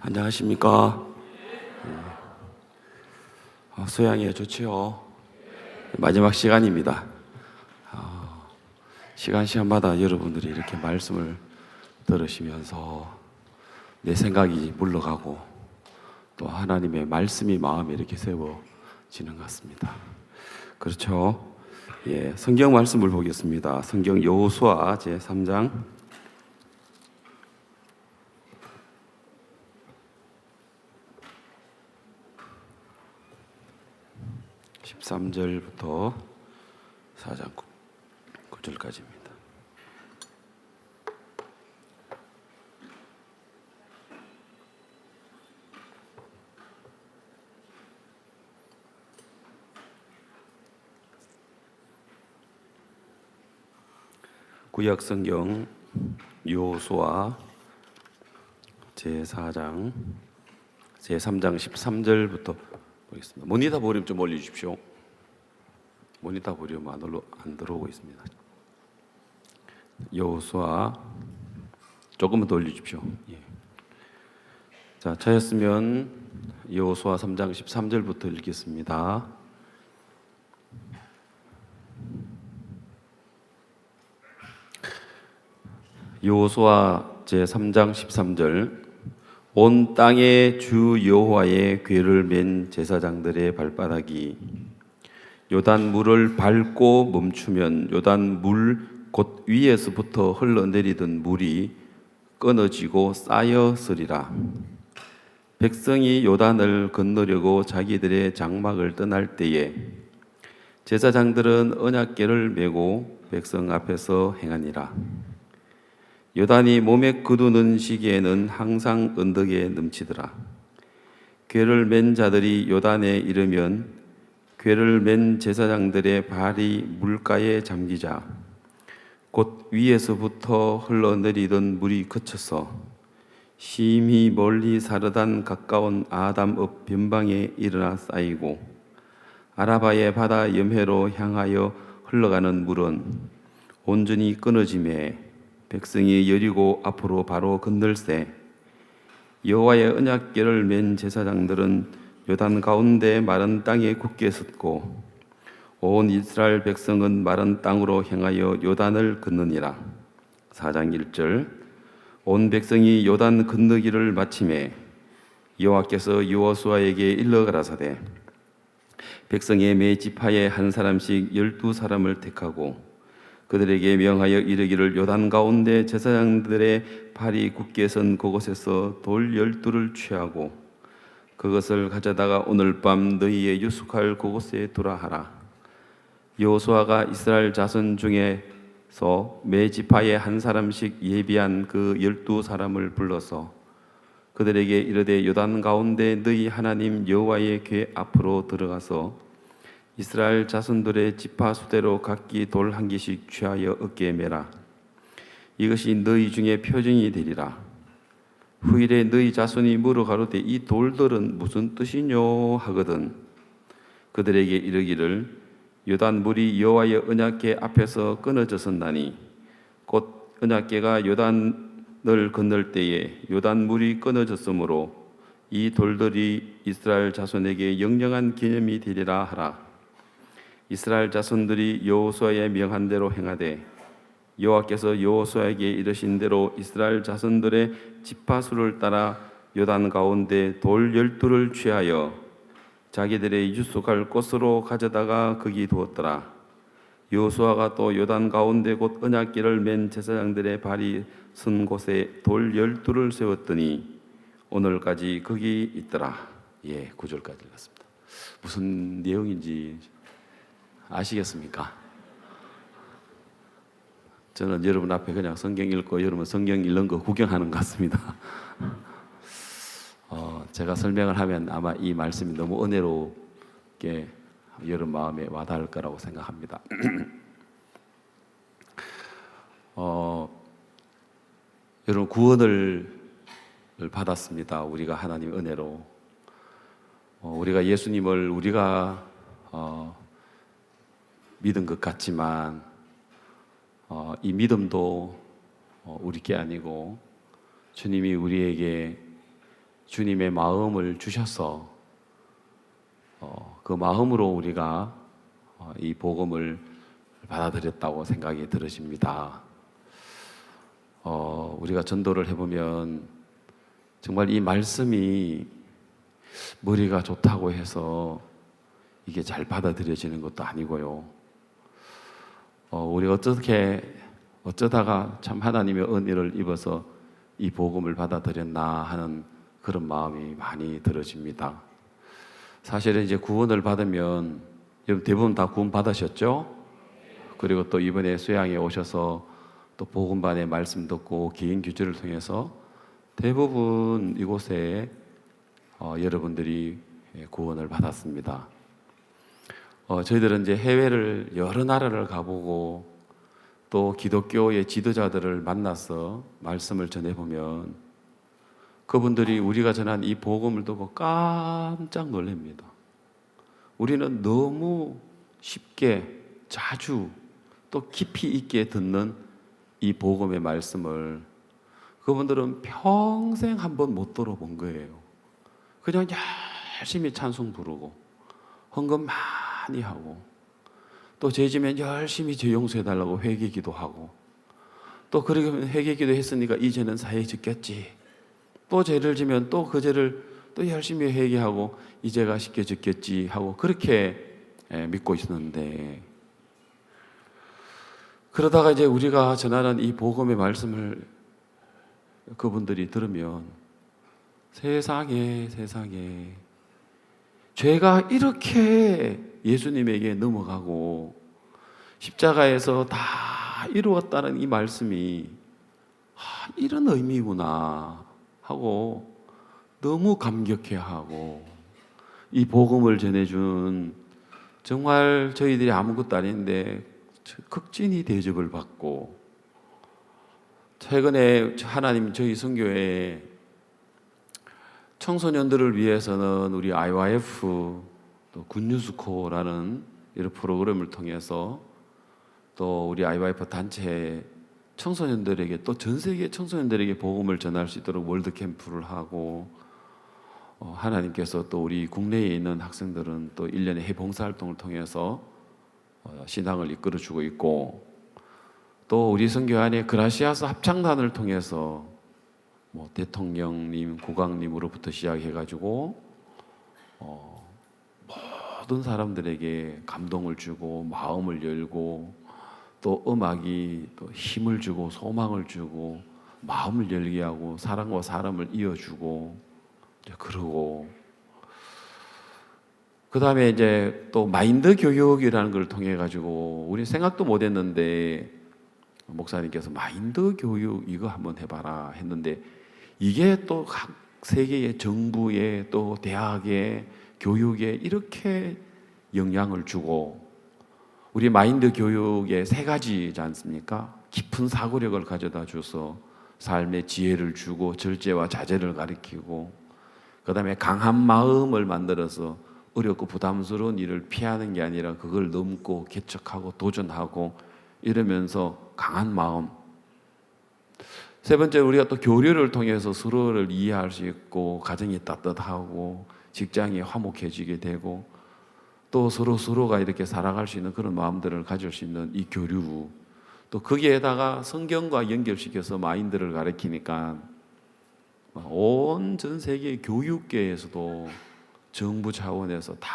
안녕하십니까? 소양이 좋지요. 마지막 시간입니다. 시간마다 여러분들이 이렇게 말씀을 들으시면서 내 생각이 물러가고 또 하나님의 말씀이 마음에 이렇게 세워지는 것 같습니다. 그렇죠? 예, 성경 말씀을 보겠습니다. 성경 여호수아 제3장 13절부터 4장 9절까지입니다. 구약 성경 여호수아 제3장 13절부터 보겠습니다. 모니터 볼륨 좀 올려주십시오. 모니터 볼륨 안 들어오고 있습니다. 여호수아 조금만 더 올려주십시오. 예. 자, 차였으면 여호수아 3장 13절부터 읽겠습니다. 여호수아 제3장 13절. 온 땅에 주 여호와의 궤를 맨 제사장들의 발바닥이 요단 물을 밟고 멈추면 요단 물 곧 위에서부터 흘러내리던 물이 끊어지고 쌓였으리라. 백성이 요단을 건너려고 자기들의 장막을 떠날 때에 제사장들은 언약궤를 메고 백성 앞에서 행하니라. 요단이 몸에 거두는 시기에는 항상 언덕에 넘치더라. 궤를 맨 자들이 요단에 이르면 궤를 맨 제사장들의 발이 물가에 잠기자 곧 위에서부터 흘러내리던 물이 그쳐서 심히 멀리 사르단 가까운 아담읍 변방에 일어나 쌓이고 아라바의 바다 염해로 향하여 흘러가는 물은 온전히 끊어지매 백성이 여리고 앞으로 바로 건널세 여호와의 언약궤를 맨 제사장들은 요단 가운데 마른 땅에 굳게 섰고 온 이스라엘 백성은 마른 땅으로 향하여 요단을 건너니라. 4장 1절. 온 백성이 요단 건너기를 마침에 여호와께서 여호수아에게 일러 가라사대 백성의 매 지파에 한 사람씩 12사람을 택하고 그들에게 명하여 이르기를 요단 가운데 제사장들의 발이 굳게 선 그곳에서 돌 12를 취하고 그것을 가져다가 오늘 밤 너희의 유숙할 그곳에 두라 하라. 여호수아가 이스라엘 자손 중에서 매 지파에 한 사람씩 예비한 그 12사람을 불러서 그들에게 이르되 요단 가운데 너희 하나님 여호와의 궤 앞으로 들어가서 이스라엘 자손들의 지파 수대로 각기 돌 한 개씩 취하여 어깨에 매라. 이것이 너희 중에 표징이 되리라. 후일에 너희 자손이 물어 가로되 이 돌들은 무슨 뜻이뇨 하거든 그들에게 이르기를 요단 물이 여호와의 언약궤 앞에서 끊어졌었나니 곧 언약궤가 요단을 건널 때에 요단 물이 끊어졌으므로 이 돌들이 이스라엘 자손에게 영영한 기념이 되리라 하라. 이스라엘 자손들이 여호수아의 명한 대로 행하되 여호와께서 여호수아에게 이르신 대로 이스라엘 자손들의 지파 수를 따라 요단 가운데 돌 12를 취하여 자기들의 유숙할 곳으로 가져다가 거기 두었더라. 여호수아가 또 요단 가운데 곧 언약궤를 맨 제사장들의 발이 선 곳에 돌 12를 세웠더니 오늘까지 거기 있더라. 예, 9절까지 읽었습니다. 무슨 내용인지 아시겠습니까? 저는 여러분 앞에 그냥 성경 읽고 여러분 성경 읽는 거 구경하는 것 같습니다. 제가 설명을 하면 아마 이 말씀이 너무 은혜롭게 여러분 마음에 와닿을 거라고 생각합니다. 여러분 구원을 받았습니다. 우리가 하나님 은혜로 우리가 예수님을 우리가 믿은 것 같지만 이 믿음도 우리 게 아니고 주님이 우리에게 주님의 마음을 주셔서 그 마음으로 우리가 이 복음을 받아들였다고 생각이 들으십니다. 우리가 전도를 해보면 정말 이 말씀이 머리가 좋다고 해서 이게 잘 받아들여지는 것도 아니고요. 우리가 어쩌다가 참 하나님의 은혜를 입어서 이 복음을 받아들였나 하는 그런 마음이 많이 들어집니다. 사실은 이제 구원을 받으면 여러분 대부분 다 구원 받으셨죠? 그리고 또 이번에 수양에 오셔서 또 복음반의 말씀 듣고 개인 규제를 통해서 대부분 이곳에 여러분들이 구원을 받았습니다. 저희들은 이제 해외를 여러 나라를 가보고 또 기독교의 지도자들을 만나서 말씀을 전해보면 그분들이 우리가 전한 이 복음을 듣고 깜짝 놀랍니다. 우리는 너무 쉽게 자주 또 깊이 있게 듣는 이 복음의 말씀을 그분들은 평생 한 번 못 들어본 거예요. 그냥 열심히 찬송 부르고 헌금 많이 하고 또 죄지면 열심히 죄 용서해달라고 회개기도 하고 또 그렇게 회개기도 했으니까 이제는 사해 짓겠지. 또 죄를 지면 또 그 죄를 또 열심히 회개하고 이제가 쉽게 짓겠지 하고 그렇게 믿고 있었는데 그러다가 이제 우리가 전하는 이 복음의 말씀을 그분들이 들으면 세상에 죄가 이렇게 예수님에게 넘어가고 십자가에서 다 이루었다는 이 말씀이 이런 의미구나 하고 너무 감격해하고 이 복음을 전해준 정말 저희들이 아무것도 아닌데 극진히 대접을 받고 최근에 하나님 저희 선교회 청소년들을 위해서는 우리 IYF 또 굿뉴스코라는 이런 프로그램을 통해서 또 우리 IYF 단체 청소년들에게 또 전 세계 청소년들에게 복음을 전할 수 있도록 월드 캠프를 하고 하나님께서 또 우리 국내에 있는 학생들은 또 1년의 해봉사활동을 통해서 신앙을 이끌어주고 있고 또 우리 선교 안에 그라시아스 합창단을 통해서 뭐 대통령님, 국왕님으로부터 시작해가지고 모든 사람들에게 감동을 주고 마음을 열고 또 음악이 또 힘을 주고 소망을 주고 마음을 열게 하고 사람과 사람을 이어주고 그러고 그 다음에 이제 또 마인드 교육이라는 걸 통해 가지고 우리 생각도 못했는데 목사님께서 마인드 교육 이거 한번 해봐라 했는데 이게 또 각 세계의 정부에 또 대학의 교육에 이렇게 영향을 주고 우리 마인드 교육의 세 가지지 않습니까? 깊은 사고력을 가져다 줘서 삶의 지혜를 주고 절제와 자제를 가르치고 그 다음에 강한 마음을 만들어서 어렵고 부담스러운 일을 피하는 게 아니라 그걸 넘고 개척하고 도전하고 이러면서 강한 마음. 세 번째 우리가 또 교류를 통해서 서로를 이해할 수 있고 가정이 따뜻하고 직장이 화목해지게 되고 또 서로가 이렇게 살아갈 수 있는 그런 마음들을 가질 수 있는 이 교류 또 거기에다가 성경과 연결시켜서 마인드를 가르치니까 온 전 세계 교육계에서도 정부 차원에서 다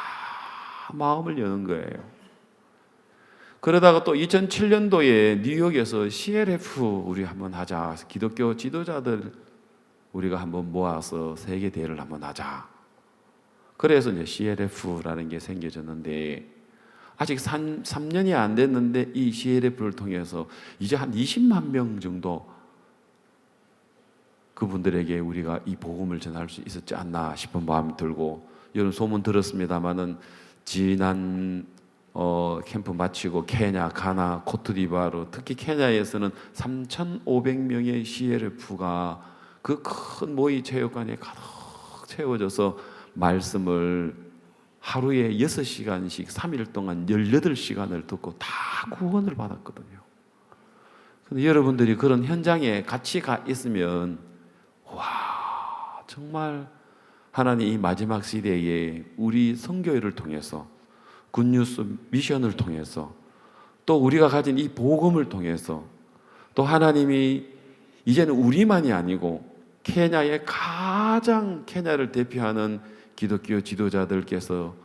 마음을 여는 거예요. 그러다가 또 2007년도에 뉴욕에서 CLF 우리 한번 하자. 기독교 지도자들 우리가 한번 모아서 세계 대회를 한번 하자. 그래서 이제 CLF라는 게 생겨졌는데 아직 3년이 안 됐는데 이 CLF를 통해서 이제 한 20만 명 정도 그분들에게 우리가 이 복음을 전할 수 있었지 않나 싶은 마음이 들고 여러분 소문 들었습니다마는 지난 캠프 마치고 케냐, 가나, 코트디부아르 특히 케냐에서는 3,500명의 CLF가 그 큰 모의 체육관에 가득 채워져서 말씀을 하루에 6시간씩 3일 동안 18시간을 듣고 다 구원을 받았거든요. 근데 여러분들이 그런 현장에 같이 가 있으면 와 정말 하나님 이 마지막 시대에 우리 선교회를 통해서 굿뉴스 미션을 통해서 또 우리가 가진 이 복음을 통해서 또 하나님이 이제는 우리만이 아니고 케냐의 가장 케냐를 대표하는 기독교 지도자들께서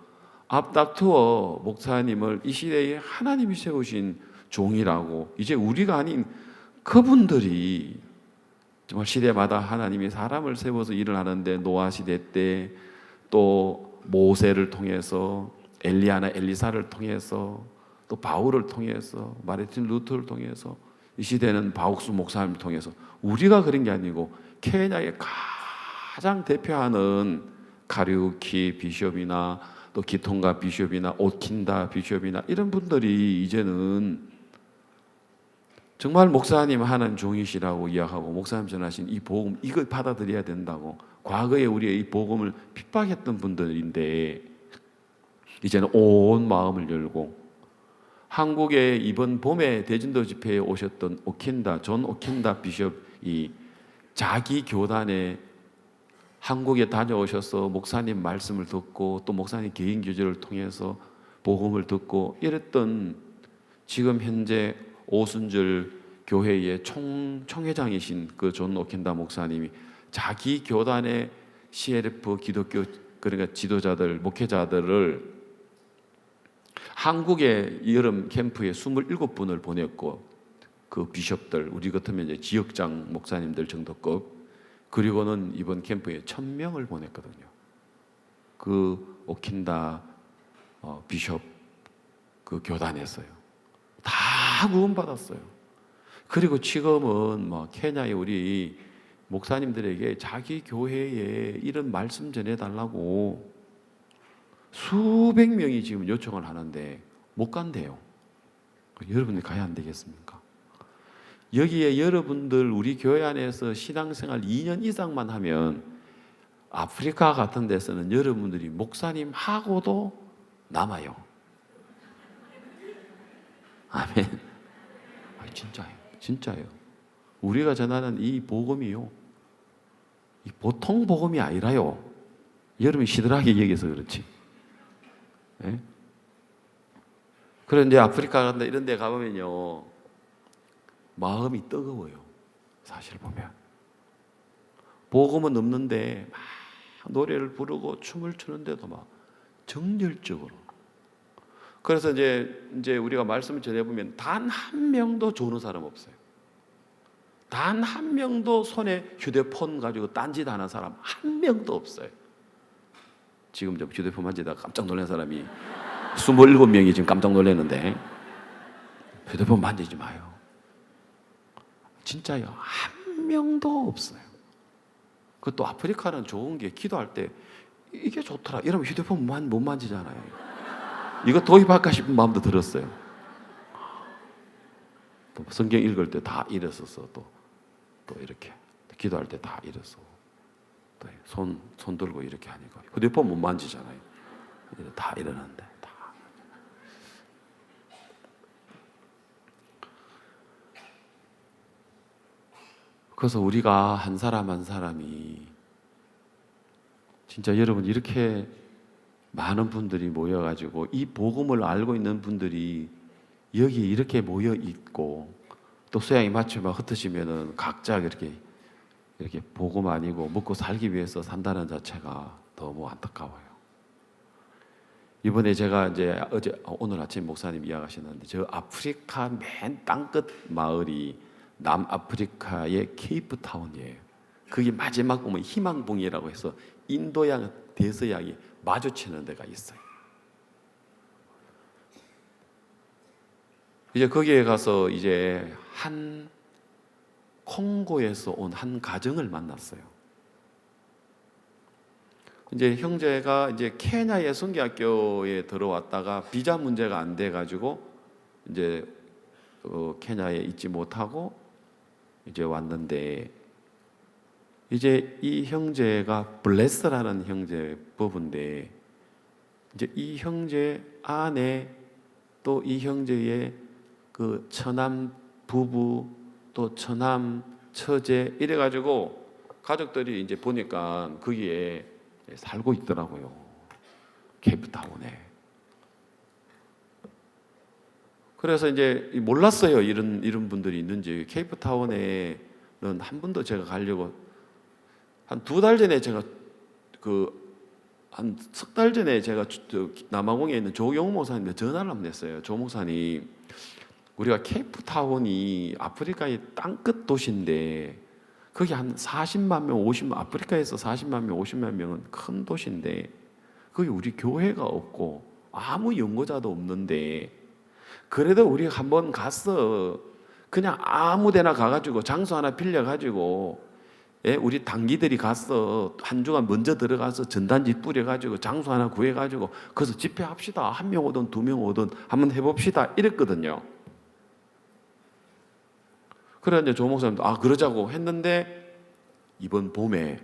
앞다투어 목사님을 이 시대에 하나님이 세우신 종이라고 이제 우리가 아닌 그분들이 정말 시대마다 하나님이 사람을 세워서 일을 하는데 노아 시대 때 또 모세를 통해서 엘리야나 엘리사를 통해서 또 바울을 통해서 마르틴 루터를 통해서 이 시대는 바옥수 목사님을 통해서 우리가 그런 게 아니고 케냐의 가장 대표하는 카리우키 비숍이나 또 기통가 비숍이나 오킨다 비숍이나 이런 분들이 이제는 정말 목사님 하나님 종이시라고 이야기하고 목사님 전하신 이 복음 이걸 받아들여야 된다고 과거에 우리의 이 복음을 핍박했던 분들인데 이제는 온 마음을 열고 한국에 이번 봄에 대진도 집회에 오셨던 존 오킨다 비숍이 자기 교단에 한국에 다녀오셔서 목사님 말씀을 듣고 또 목사님 개인 교제를 통해서 복음을 듣고 이랬던 지금 현재 오순절 교회의 총회장이신 그 존 오킨다 목사님이 자기 교단의 CLF 기독교 그러니까 지도자들 목회자들을 한국의 여름 캠프에 27분을 보냈고 그 비숍들 우리 같으면 이제 지역장 목사님들 정도급 그리고는 이번 캠프에 1000명을 보냈거든요. 그 오킨다 비숍 그 교단에서요. 다 구원받았어요. 그리고 지금은 뭐 케냐의 우리 목사님들에게 자기 교회에 이런 말씀 전해달라고 수백 명이 지금 요청을 하는데 못 간대요. 여러분이 가야 안 되겠습니까? 여기에 여러분들 우리 교회 안에서 신앙생활 2년 이상만 하면 아프리카 같은 데서는 여러분들이 목사님하고도 남아요. 아멘. 진짜예요. 우리가 전하는 이 복음이요. 이 보통 복음이 아니라요. 여러분이 시들하게 얘기해서 그렇지. 예? 그런데 아프리카 같은 데 이런 데 가보면요. 마음이 뜨거워요. 사실 보면. 복음은 없는데 막 노래를 부르고 춤을 추는데도 막 정열적으로. 그래서 이제 우리가 말씀을 전해보면 단 한 명도 조는 사람 없어요. 단 한 명도 손에 휴대폰 가지고 딴짓 하는 사람 한 명도 없어요. 지금 좀 휴대폰 만지다가 깜짝 놀란 사람이 27명이 지금 깜짝 놀랐는데 휴대폰 만지지 마요. 진짜요. 한 명도 없어요. 그것도 아프리카는 좋은 게 기도할 때 이게 좋더라. 이러면 휴대폰 못 만지잖아요. 이거 도입할까 싶은 마음도 들었어요. 또 성경 읽을 때 다 일어서서 또 이렇게 기도할 때 다 일어서 또 손 들고 이렇게 하니까 휴대폰 못 만지잖아요. 다 일어났는데 다. 그래서 우리가 한 사람 한 사람이 진짜 여러분 이렇게 많은 분들이 모여가지고 이 복음을 알고 있는 분들이 여기 이렇게 모여 있고 또 수양이 맞추면 흩어지면은 각자 이렇게 복음 아니고 먹고 살기 위해서 산다는 자체가 너무 안타까워요. 이번에 제가 이제 오늘 아침 목사님 이야기하셨는데 저 아프리카 맨 땅끝 마을이 남아프리카의 케이프타운이에요. 그게 마지막 보면 희망봉이라고 해서 인도양 대서양이 마주치는 데가 있어요. 이제 거기에 가서 이제 한 콩고에서 온 한 가정을 만났어요. 이제 형제가 이제 케냐의 선교학교에 들어왔다가 비자 문제가 안 돼 가지고 이제 케냐에 있지 못하고 이제 왔는데 이제 이 형제가 블레스라는 형제 부부인데 이제 이 형제 아내 또 이 형제의 그 처남 부부 또 처남 처제 이래 가지고 가족들이 이제 보니까 거기에 살고 있더라고요. 케이프타운에. 그래서 이제 몰랐어요. 이런 분들이 있는지. 케이프타운에는 한 번도 제가 가려고 한 2달 전에 제가 한 석 달 전에 제가 남아공에 있는 조용 목사님한테 전화를 한번 했어요. 조 목사님, 우리가 케이프타운이 아프리카의 땅끝 도시인데 거기 한 40만 명, 50만, 아프리카에서 40만 명, 50만 명은 큰 도시인데 거기 우리 교회가 없고 아무 연구자도 없는데 그래도 우리 한번 가서 그냥 아무 데나 가가지고 장소 하나 빌려가지고 우리 단기들이 가서 한 주간 먼저 들어가서 전단지 뿌려가지고 장소 하나 구해가지고 거기서 집회합시다. 1명 오든 2명 오든 한번 해봅시다. 이랬거든요. 그래 이제 조 목사님도 그러자고 했는데 이번 봄에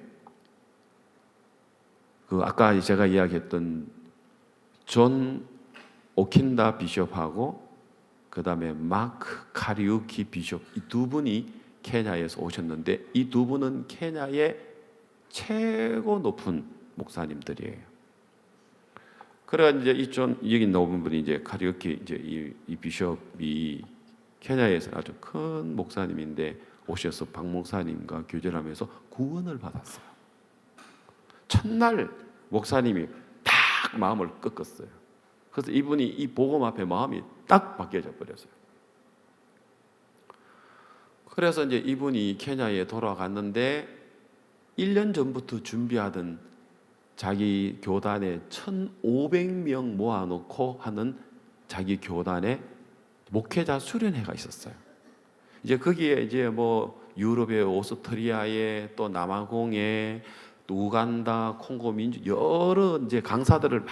아까 제가 이야기했던 존 오킨다 비숍하고 그 다음에 마크 카리우키 비숍, 이 2분이 케냐에서 오셨는데 이 2분은 케냐의 최고 높은 목사님들이에요. 그래가 이제 여기 나온 분이 이제 카리우키 이 비숍이 케냐에서 아주 큰 목사님인데 오셔서 박 목사님과 교제하면서 구원을 받았어요. 첫날 목사님이 딱 마음을 꺾었어요. 그래서 이분이 이 복음 앞에 마음이 딱 바뀌어져 버렸어요. 그래서 이제 이분이 케냐에 돌아갔는데 1년 전부터 준비하던 자기 교단에 1,500명 모아놓고 하는 자기 교단에 목회자 수련회가 있었어요. 이제 거기에 이제 뭐 유럽의 오스트리아에 또 남아공에 또 우간다, 콩고 민주 여러 이제 강사들을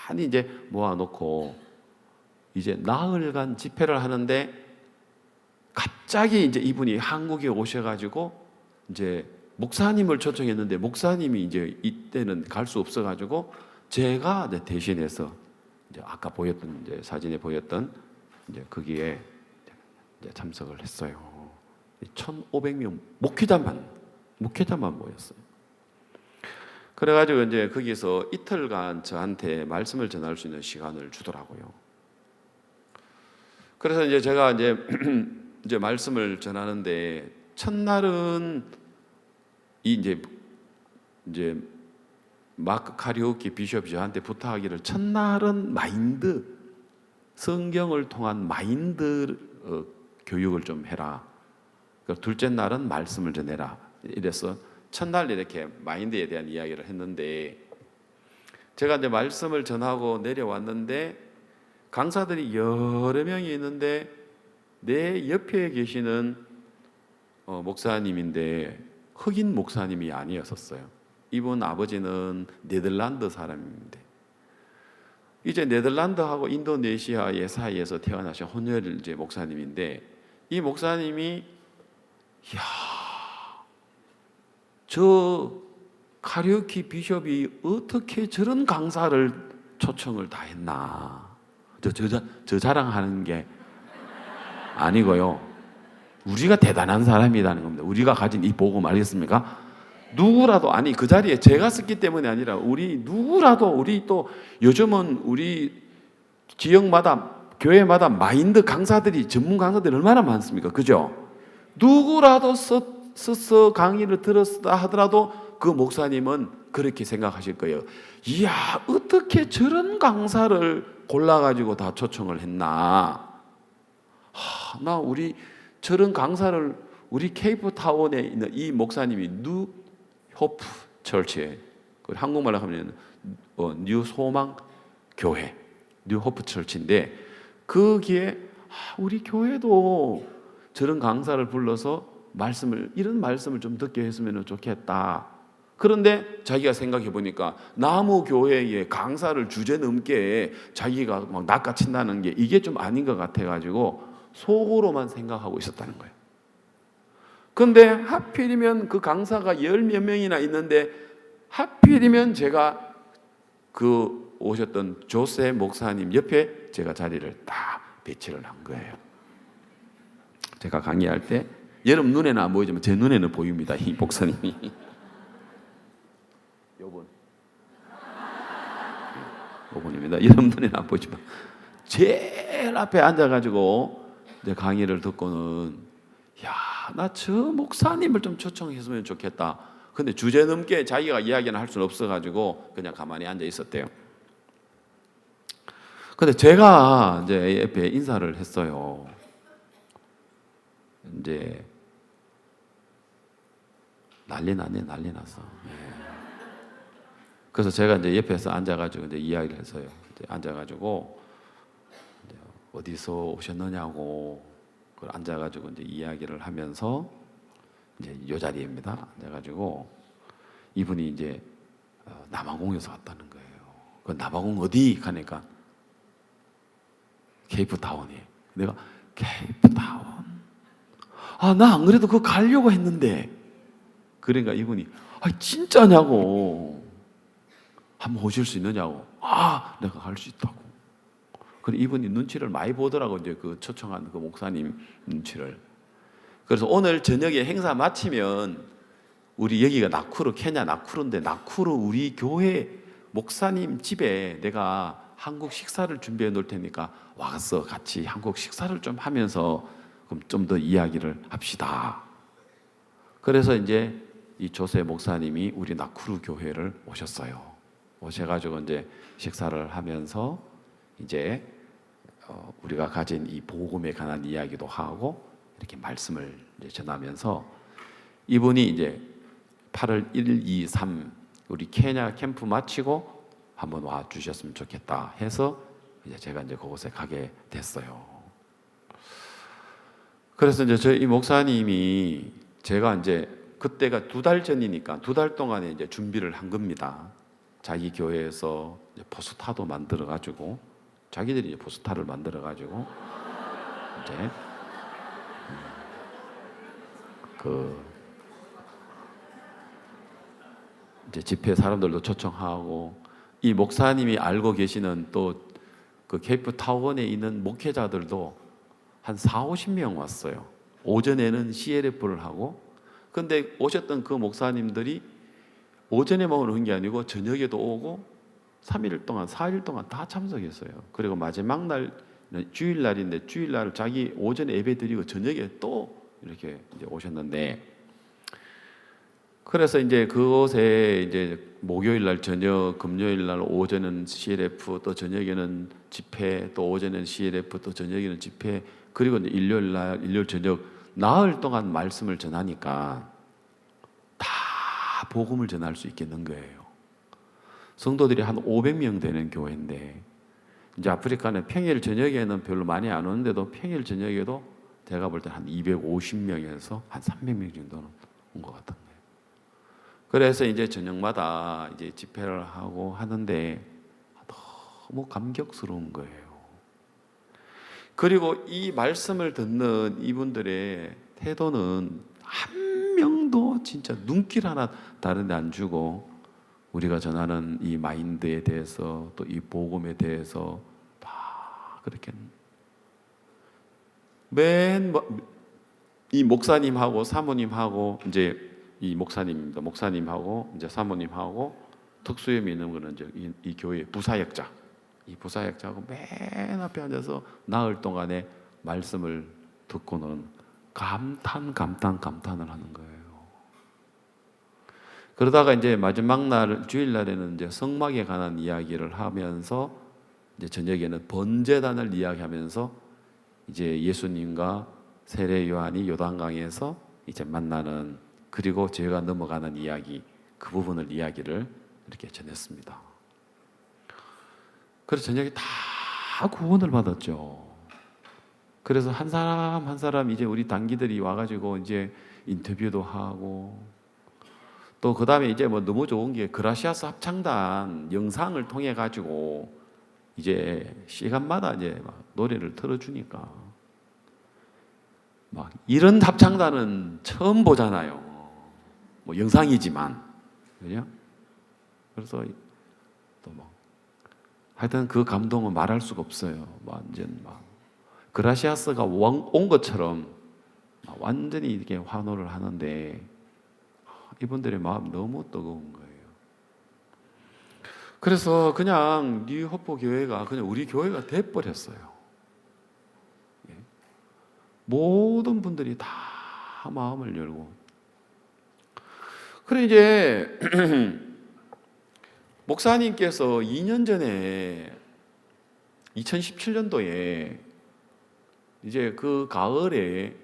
많이 이제 모아놓고 이제 나흘간 집회를 하는데 갑자기 이제 이분이 한국에 오셔가지고 이제 목사님을 초청했는데 목사님이 이제 이때는 갈 수 없어가지고 제가 대신해서 이제 아까 보였던 이제 사진에 보였던 이제 거기에 이제 참석을 했어요. 1,500명 목회자만 모였어요. 그래가지고 이제 거기서 이틀간 저한테 말씀을 전할 수 있는 시간을 주더라고요. 그래서 이제 제가 이제 말씀을 전하는데 첫날은 이제 마크 카리오키 비숍이 저한테 부탁하기를 첫날은 마인드 성경을 통한 마인드 교육을 좀 해라. 둘째 날은 말씀을 전해라. 이래서 첫날 이렇게 마인드에 대한 이야기를 했는데 제가 이제 말씀을 전하고 내려왔는데 강사들이 여러 명이 있는데 내 옆에 계시는 목사님인데 흑인 목사님이 아니었었어요. 이분 아버지는 네덜란드 사람인데 이제 네덜란드하고 인도네시아의 사이에서 태어나신 혼혈 이제 목사님인데 이 목사님이 저 카리오키 비숍이 어떻게 저런 강사를 초청을 다 했나. 저 자랑하는 게 아니고요. 우리가 대단한 사람이라는 겁니다. 우리가 가진 이 복음 알겠습니까? 누구라도 그 자리에 제가 썼기 때문이 아니라 우리 또 요즘은 우리 지역마다 교회마다 마인드 강사들이 전문 강사들이 얼마나 많습니까? 그죠? 누구라도 서서 강의를 들었다 하더라도 그 목사님은 그렇게 생각하실 거예요. 이야, 어떻게 저런 강사를 골라가지고 다 초청을 했나? 나 우리 저런 강사를 우리 케이프타운에 있는 이 목사님이 뉴 호프 철치에 한국말로 하면 뉴 소망 교회 뉴 호프 철치인데 거기에 우리 교회도 저런 강사를 불러서 이런 말씀을 좀 듣게 했으면 좋겠다. 그런데 자기가 생각해 보니까 나무 교회에 강사를 주제넘게 자기가 막 낚아친다는 게 이게 좀 아닌 것 같아가지고 속으로만 생각하고 있었다는 거예요. 그런데 하필이면 그 강사가 10몇 명이나 있는데 하필이면 제가 그 오셨던 조세 목사님 옆에 제가 자리를 딱 배치를 한 거예요. 제가 강의할 때 여러분 눈에는 안 보이지만 제 눈에는 보입니다. 이 목사님이. 그분입니다. 여러분들은 안 보지만 제일 앞에 앉아가지고 이제 강의를 듣고는 야, 나 저 목사님을 좀 초청했으면 좋겠다. 근데 주제 넘게 자기가 이야기는 할 수는 없어가지고 그냥 가만히 앉아 있었대요. 근데 제가 이제 옆에 인사를 했어요. 이제 난리 났어. 예. 그래서 제가 이제 옆에서 앉아가지고 이제 이야기를 했어요. 이제 앉아가지고 이제 어디서 오셨느냐고 그걸 앉아가지고 이제 이야기를 하면서 이제 이 자리입니다. 앉아가지고 이분이 이제 남아공에서 왔다는 거예요. 그 남아공 어디 가니까 케이프타운이에요. 내가 케이프타운. 아, 나 안 그래도 그거 가려고 했는데. 그러니까 이분이 진짜냐고. 한번 오실 수 있느냐고. 내가 갈 수 있다고. 그래 이분이 눈치를 많이 보더라고. 이제 그 초청한 그 목사님 눈치를. 그래서 오늘 저녁에 행사 마치면 우리 여기가 나쿠루, 케냐 나쿠루인데 나쿠루 우리 교회 목사님 집에 내가 한국 식사를 준비해 놓을 테니까 와서 같이 한국 식사를 좀 하면서 그럼 좀 더 이야기를 합시다. 그래서 이제 이 조세 목사님이 우리 나쿠루 교회를 오셨어요. 오셔가지고 이제 식사를 하면서 이제 우리가 가진 이 복음에 관한 이야기도 하고 이렇게 말씀을 이제 전하면서 이분이 이제 8월 1, 2, 3 우리 케냐 캠프 마치고 한번 와 주셨으면 좋겠다 해서 이제 제가 이제 그곳에 가게 됐어요. 그래서 이제 저희 목사님이 제가 이제 그때가 2달 전이니까 2달 동안에 이제 준비를 한 겁니다. 자기 교회에서 이제 포스타도 만들어 가지고 자기들이 이제 포스타를 만들어 가지고 이제 집회 사람들도 초청하고 이 목사님이 알고 계시는 또 그 케이프타운에 있는 목회자들도 한 40-50명 왔어요. 오전에는 CLF를 하고 근데 오셨던 그 목사님들이 오전에만 오는 게 아니고 저녁에도 오고 3일 동안 4일 동안 다 참석했어요. 그리고 마지막 날 주일날인데 주일날 자기 오전에 예배 드리고 저녁에 또 이렇게 이제 오셨는데 그래서 이제 그곳에 이제 목요일 날 저녁, 금요일 날 오전은 CLF, 또 저녁에는 집회, 또 오전에는 CLF, 또 저녁에는 집회, 그리고 이제 일요일 날, 일요일 저녁 나흘 동안 말씀을 전하니까 다 복음을 전할 수 있겠는 거예요. 성도들이 한 500명 되는 교회인데 이제 아프리카는 평일 저녁에는 별로 많이 안 오는데도 평일 저녁에도 제가 볼 때 한 250명에서 한 300명 정도는 온 것 같은 거예요. 그래서 이제 저녁마다 이제 집회를 하고 하는데 너무 감격스러운 거예요. 그리고 이 말씀을 듣는 이분들의 태도는 한 명도 진짜 눈길 하나 다른 데 안 주고 우리가 전하는 이 마인드에 대해서 또 이 복음에 대해서 다 그렇게 이 목사님하고 사모님하고 이제 이 목사님입니다. 목사님하고 이제 사모님하고 특수염이 있는 거는 이제 이 교회 부사역자, 이 부사역자하고 맨 앞에 앉아서 나흘 동안에 말씀을 듣고는 감탄을 하는 거예요. 그러다가 이제 마지막 날 주일날에는 이제 성막에 관한 이야기를 하면서 이제 저녁에는 번제단을 이야기하면서 이제 예수님과 세례 요한이 요단강에서 이제 만나는 그리고 죄가 넘어가는 이야기 그 부분을 이야기를 이렇게 전했습니다. 그래서 저녁에 다 구원을 받았죠. 그래서 한 사람 한 사람 이제 우리 단기들이 와가지고 이제 인터뷰도 하고 또 그 다음에 이제 뭐 너무 좋은 게 그라시아스 합창단 영상을 통해 가지고 이제 시간마다 이제 막 노래를 틀어주니까 막 이런 합창단은 처음 보잖아요. 뭐 영상이지만 그죠? 그래서 또 뭐 하여튼 그 감동은 말할 수가 없어요. 완전 막 그라시아스가 온 것처럼 완전히 이렇게 환호를 하는데 이분들의 마음 너무 뜨거운 거예요. 그래서 그냥 뉴호프 교회가 그냥 우리 교회가 돼버렸어요. 예. 모든 분들이 다 마음을 열고. 그래 이제 목사님께서 2년 전에 2017년도에 이제 그 가을에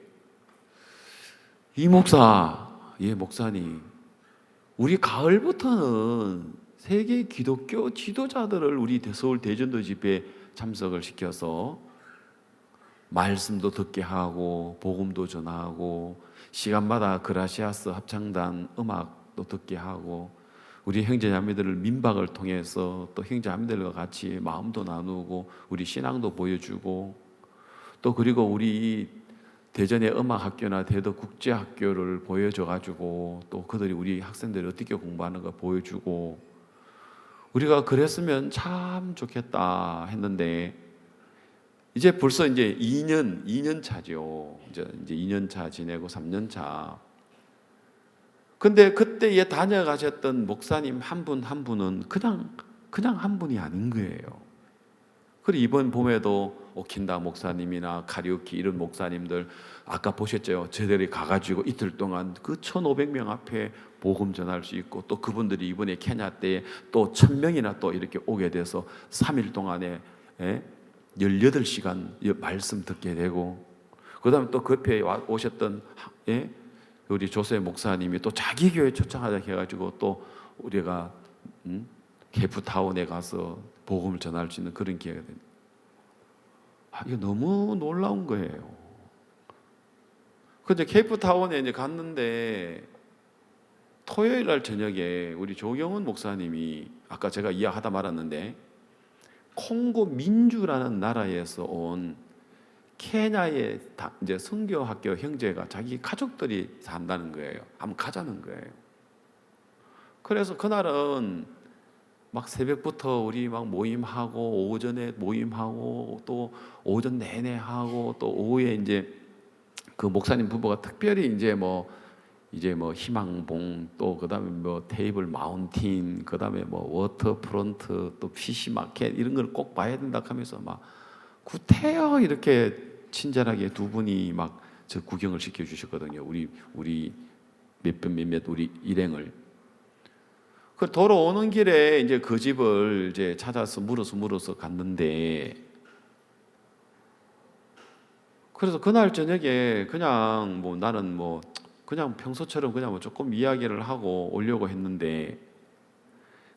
이 목사, 예 목사님, 우리 가을부터는 세계 기독교 지도자들을 우리 서울 대전도 집회에 참석을 시켜서 말씀도 듣게 하고 복음도 전하고 시간마다 그라시아스 합창단 음악도 듣게 하고 우리 형제자매들을 민박을 통해서 또 형제자매들과 같이 마음도 나누고 우리 신앙도 보여주고 또 그리고 우리 대전의 음악학교나 대덕 국제학교를 보여줘가지고 또 그들이 우리 학생들이 어떻게 공부하는 거 보여주고 우리가 그랬으면 참 좋겠다 했는데 이제 벌써 이제 2년 차죠. 이제 2년 차 지내고 3년 차. 근데 그때에 다녀가셨던 목사님 한 분은 그냥 한 분이 아닌 거예요. 그리고 이번 봄에도 오킨다 목사님이나 카리오키 이런 목사님들 아까 보셨죠? 저들이 가가지고 이틀 동안 그 1,500명 앞에 복음 전할 수 있고 또 그분들이 이번에 케냐 때에 또 1,000명이나 또 이렇게 오게 돼서 3일 동안에 18시간 말씀 듣게 되고 그 다음에 또 그 옆에 오셨던 우리 조세 목사님이 또 자기 교회 초청하자 해가지고 또 우리가 케이프타운에 가서 복음을 전할 수 있는 그런 기회가 됩니다. 이게 너무 놀라운 거예요. 근데 케이프타운에 이제 갔는데 토요일 날 저녁에 우리 조경훈 목사님이 아까 제가 이야기하다 말았는데 콩고 민주라는 나라에서 온 케냐의 이제 선교학교 형제가 자기 가족들이 산다는 거예요. 한번 가자는 거예요. 그래서 그날은 막 새벽부터 우리 막 모임하고 오전에 모임하고 또 오전 내내 하고 또 오후에 이제 그 목사님 부부가 특별히 이제 뭐 희망봉 또 그다음에 뭐 테이블 마운틴 그다음에 뭐 워터프론트 또 피시마켓 이런 걸 꼭 봐야 된다 하면서 막 구태여 이렇게 친절하게 두 분이 막 저 구경을 시켜 주셨거든요. 우리 몇몇 우리 일행을. 그 돌아오는 길에 이제 그 집을 이제 찾아서 물어서 갔는데 그래서 그날 저녁에 그냥 뭐 나는 뭐 그냥 평소처럼 그냥 뭐 조금 이야기를 하고 오려고 했는데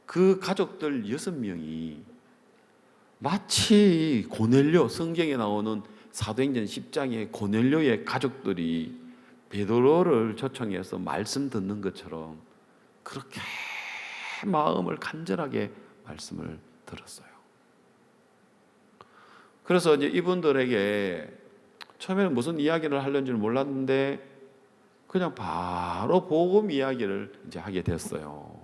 그 가족들 6명이 마치 고넬료 성경에 나오는 사도행전 10장의 고넬료의 가족들이 베드로를 초청해서 말씀 듣는 것처럼 그렇게 마음을 간절하게 말씀을 들었어요. 그래서 이제 이분들에게 처음에는 무슨 이야기를 하려는지는 몰랐는데 그냥 바로 복음 이야기를 이제 하게 됐어요.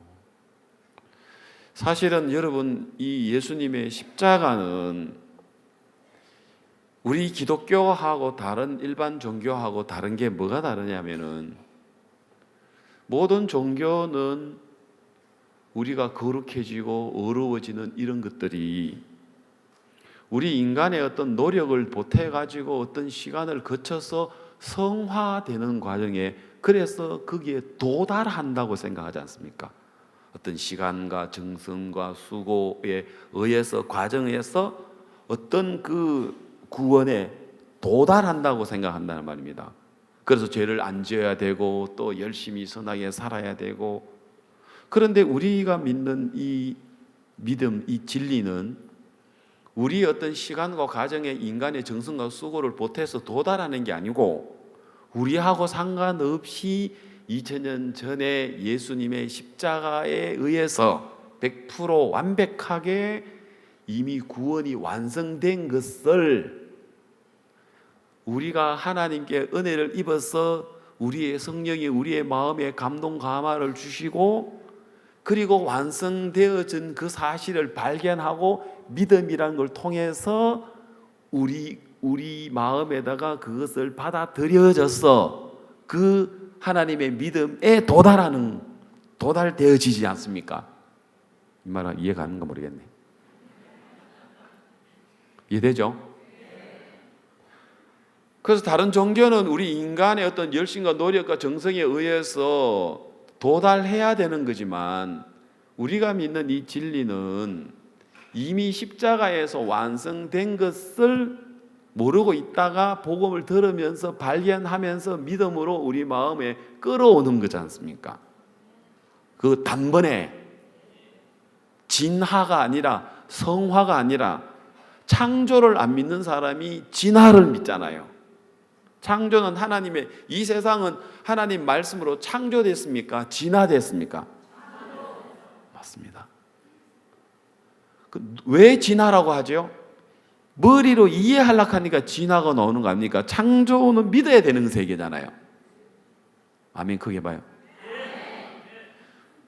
사실은 여러분 이 예수님의 십자가는 우리 기독교하고 다른 일반 종교하고 다른 게 뭐가 다르냐면은 모든 종교는 우리가 거룩해지고 어려워지는 이런 것들이 우리 인간의 어떤 노력을 보태가지고 어떤 시간을 거쳐서 성화되는 과정에 그래서 거기에 도달한다고 생각하지 않습니까? 어떤 시간과 정성과 수고에 의해서 과정에서 어떤 그 구원에 도달한다고 생각한다는 말입니다. 그래서 죄를 안 지어야 되고 또 열심히 선하게 살아야 되고 그런데 우리가 믿는 이 믿음, 이 진리는 우리 어떤 시간과 과정에 인간의 정성과 수고를 보태서 도달하는 게 아니고 우리하고 상관없이 2000년 전에 예수님의 십자가에 의해서 100% 완벽하게 이미 구원이 완성된 것을 우리가 하나님께 은혜를 입어서 우리의 성령이 우리의 마음에 감동 감화를 주시고 그리고 완성되어진 그 사실을 발견하고 믿음이라는 걸 통해서 우리 마음에다가 그것을 받아들여져서 그 하나님의 믿음에 도달되어지지 않습니까? 이 말은 이해가는가 모르겠네. 이해되죠? 그래서 다른 종교는 우리 인간의 어떤 열심과 노력과 정성에 의해서 도달해야 되는 거지만 우리가 믿는 이 진리는 이미 십자가에서 완성된 것을 모르고 있다가 복음을 들으면서 발견하면서 믿음으로 우리 마음에 끌어오는 거지 않습니까? 그 단번에 진화가 아니라 성화가 아니라 창조를 안 믿는 사람이 진화를 믿잖아요. 창조는 하나님의, 이 세상은 하나님 말씀으로 창조됐습니까? 진화됐습니까? 맞습니다. 왜 진화라고 하죠? 머리로 이해하려고 하니까 진화가 나오는 거 아닙니까? 창조는 믿어야 되는 세계잖아요. 아멘. 크게 봐요.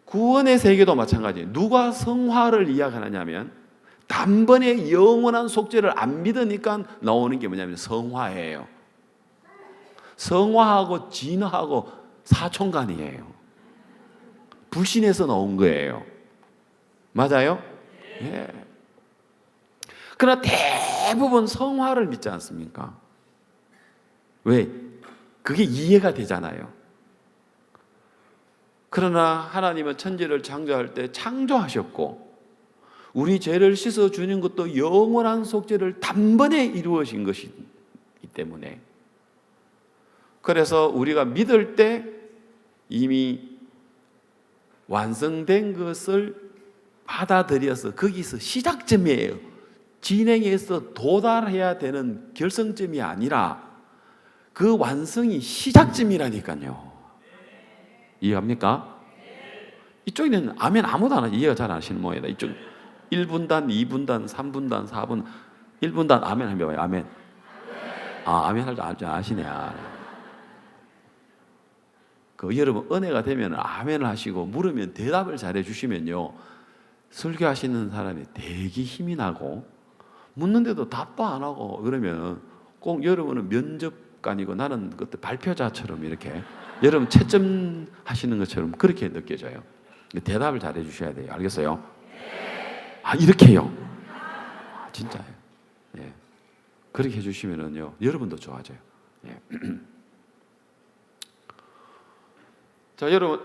구원의 세계도 마찬가지예요. 누가 성화를 이야기하냐면 단번에 영원한 속죄를 안 믿으니까 나오는 게 뭐냐면 성화예요. 성화하고 진화하고 사촌간이에요. 불신에서 나온 거예요. 맞아요? 예. 그러나 대부분 성화를 믿지 않습니까? 왜? 그게 이해가 되잖아요. 그러나 하나님은 천지를 창조할 때 창조하셨고 우리 죄를 씻어주는 것도 영원한 속죄를 단번에 이루어진 것이기 때문에, 그래서 우리가 믿을 때 이미 완성된 것을 받아들여서 거기서 시작점이에요. 진행해서 도달해야 되는 결승점이 아니라 그 완성이 시작점이라니까요. 이해합니까? 이쪽에는 아멘 아무도 안 하지. 이해가 잘 안 하시는 모양이다. 이쪽 1분단, 2분단, 3분단, 4분, 1분단 아멘 하면 봐요. 아멘. 아, 아멘 할 줄 아시네. 그 여러분 은혜가 되면 아멘을 하시고 물으면 대답을 잘해 주시면요, 설교하시는 사람이 되게 힘이 나고 묻는데도 답도 안 하고 그러면 꼭 여러분은 면접관이고 나는 그때 발표자처럼 이렇게 여러분 채점 하시는 것처럼 그렇게 느껴져요. 대답을 잘해 주셔야 돼요. 알겠어요? 아, 이렇게요? 아, 진짜예요. 예. 그렇게 해주시면은요, 여러분도 좋아져요. 예. 자, 여러분,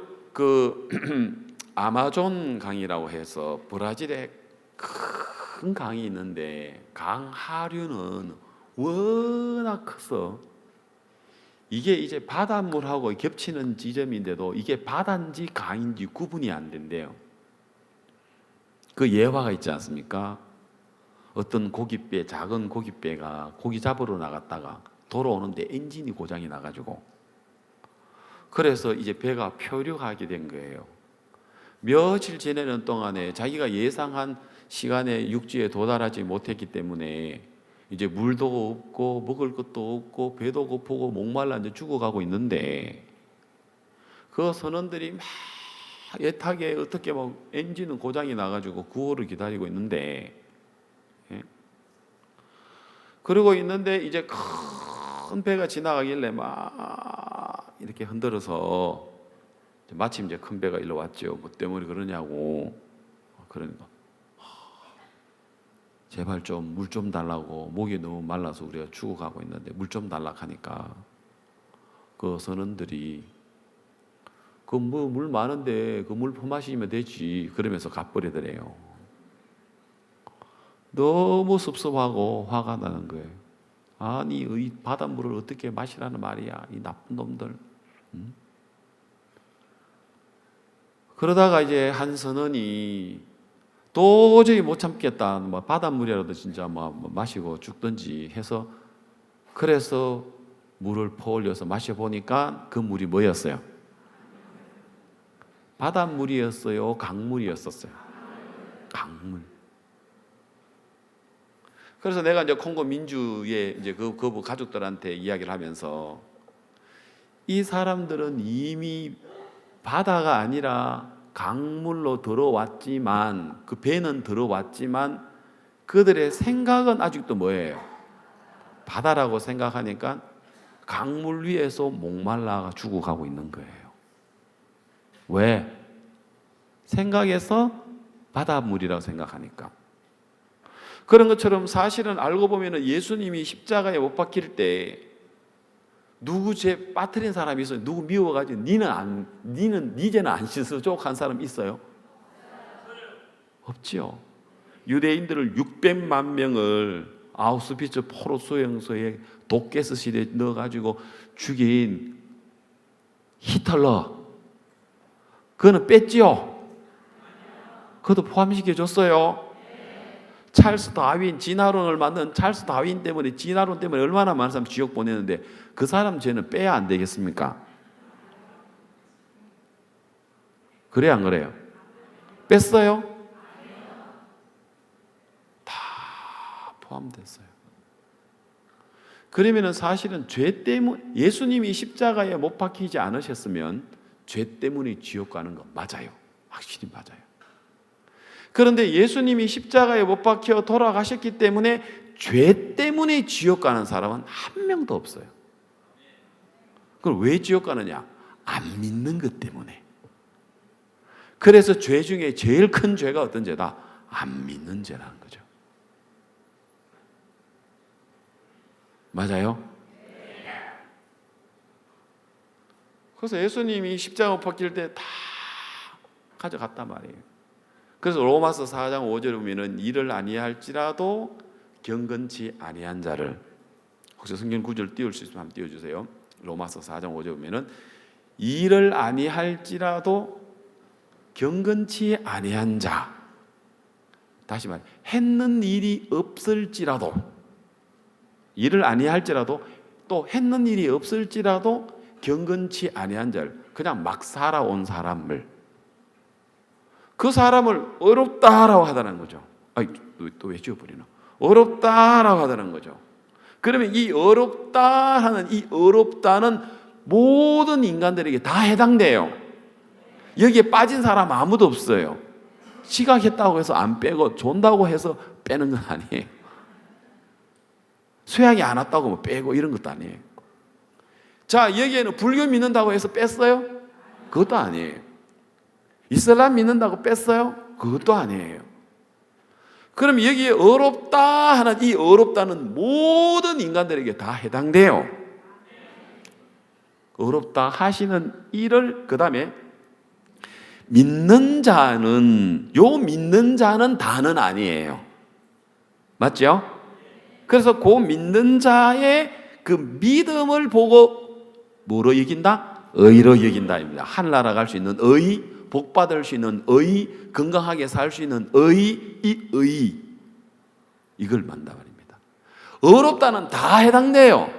아마존 강이라고 해서 브라질에 큰 강이 있는데 강 하류는 워낙 커서 이게 이제 바닷물하고 겹치는 지점인데도 이게 바다인지 강인지 구분이 안 된대요. 그 예화가 있지 않습니까? 어떤 고깃배, 작은 고깃배가 고기 잡으러 나갔다가 돌아오는데 엔진이 고장이 나가지고 그래서 이제 배가 표류하게 된 거예요. 며칠 지내는 동안에 자기가 예상한 시간에 육지에 도달하지 못했기 때문에 이제 물도 없고 먹을 것도 없고 배도 고프고 목말라 이제 죽어가고 있는데 그 선원들이 막 애타게 어떻게 막 엔진은 고장이 나가지고 구호를 기다리고 있는데, 예? 그러고 있는데 이제 큰 배가 지나가길래 막 이렇게 흔들어서 마침 이제 큰 배가 일로 왔죠. 뭐 때문에 그러냐고. 그러니까 제발 좀 물 좀 달라고, 목이 너무 말라서 우리가 죽어가고 있는데 물 좀 달라고 하니까 그 선원들이 그 뭐 물 많은데 그 물 퍼마시면 되지 그러면서 갚버리더래요. 너무 섭섭하고 화가 나는 거예요. 아니 이 바닷물을 어떻게 마시라는 말이야, 이 나쁜 놈들. 그러다가 이제 한 선원이 도저히 못 참겠다, 뭐 바닷물이라도 진짜 뭐 마시고 죽든지 해서 그래서 물을 퍼올려서 마셔보니까 그 물이 뭐였어요? 바닷물이었어요? 강물이었었어요? 강물. 그래서 내가 이제 콩고 민주의 이제 그 가족들한테 이야기를 하면서 이 사람들은 이미 바다가 아니라 강물로 들어왔지만, 그 배는 들어왔지만 그들의 생각은 아직도 뭐예요? 바다라고 생각하니까 강물 위에서 목말라가 죽어가고 있는 거예요. 왜? 생각에서 바닷물이라고 생각하니까. 그런 것처럼 사실은 알고 보면 예수님이 십자가에 못 박힐 때 누구 죄 빠뜨린 사람이 있어요? 누구 미워가지고 니는 이제는 안 씻어줘 한 사람 있어요? 없지요. 유대인들을 600만 명을 아우슈비츠 포로 수용소에 독가스실에 넣어가지고 죽인 히틀러, 그거는 뺐지요? 그것도 포함시켜줬어요. 찰스 다윈, 진화론을 만든 찰스 다윈 때문에, 진화론 때문에 얼마나 많은 사람 지옥 보내는데 그 사람 죄는 빼야 안 되겠습니까? 그래요, 안 그래요? 뺐어요? 다 포함됐어요. 그러면 사실은 죄 때문, 예수님이 십자가에 못 박히지 않으셨으면 죄 때문에 지옥 가는 거 맞아요. 확실히 맞아요. 그런데 예수님이 십자가에 못 박혀 돌아가셨기 때문에 죄 때문에 지옥 가는 사람은 한 명도 없어요. 그럼 왜 지옥 가느냐? 안 믿는 것 때문에. 그래서 죄 중에 제일 큰 죄가 어떤 죄다? 안 믿는 죄라는 거죠. 맞아요? 그래서 예수님이 십자가 못 박힐 때 다 가져갔단 말이에요. 그래서 로마서 4장 5절에 보면은 이를 아니할지라도 경건치 아니한 자를, 혹시 성경 구절 띄울 수 있으면 한번 띄워주세요. 로마서 4장 5절에 보면은 이를 아니할지라도 경건치 아니한 자, 다시 말해 했는 일이 없을지라도, 일을 아니할지라도 또 했는 일이 없을지라도 경건치 아니한 자를, 그냥 막 살아온 사람을, 그 사람을 어렵다라고 하다는 거죠. 또 왜 지워버리나? 어렵다라고 하다는 거죠. 그러면 이 어렵다 하는 이 어렵다는 모든 인간들에게 다 해당돼요. 여기에 빠진 사람 아무도 없어요. 지각했다고 해서 안 빼고 존다고 해서 빼는 건 아니에요. 수양이 안 왔다고 뭐 빼고 이런 것도 아니에요. 자, 여기에는 불교 믿는다고 해서 뺐어요? 그것도 아니에요. 이슬람 믿는다고 뺐어요? 그것도 아니에요. 그럼 여기에 어렵다 하는 이 어렵다는 모든 인간들에게 다 해당돼요. 어렵다 하시는 일을, 그 다음에 믿는 자는, 요 믿는 자는 다는 아니에요. 맞죠? 그래서 그 믿는 자의 그 믿음을 보고 뭐로 여긴다? 의로 여긴다입니다. 하늘나라 갈 수 있는 의, 복 받을 수 있는 의, 건강하게 살 수 있는 의, 이 의, 이걸 만다 말입니다. 어렵다는 다 해당돼요.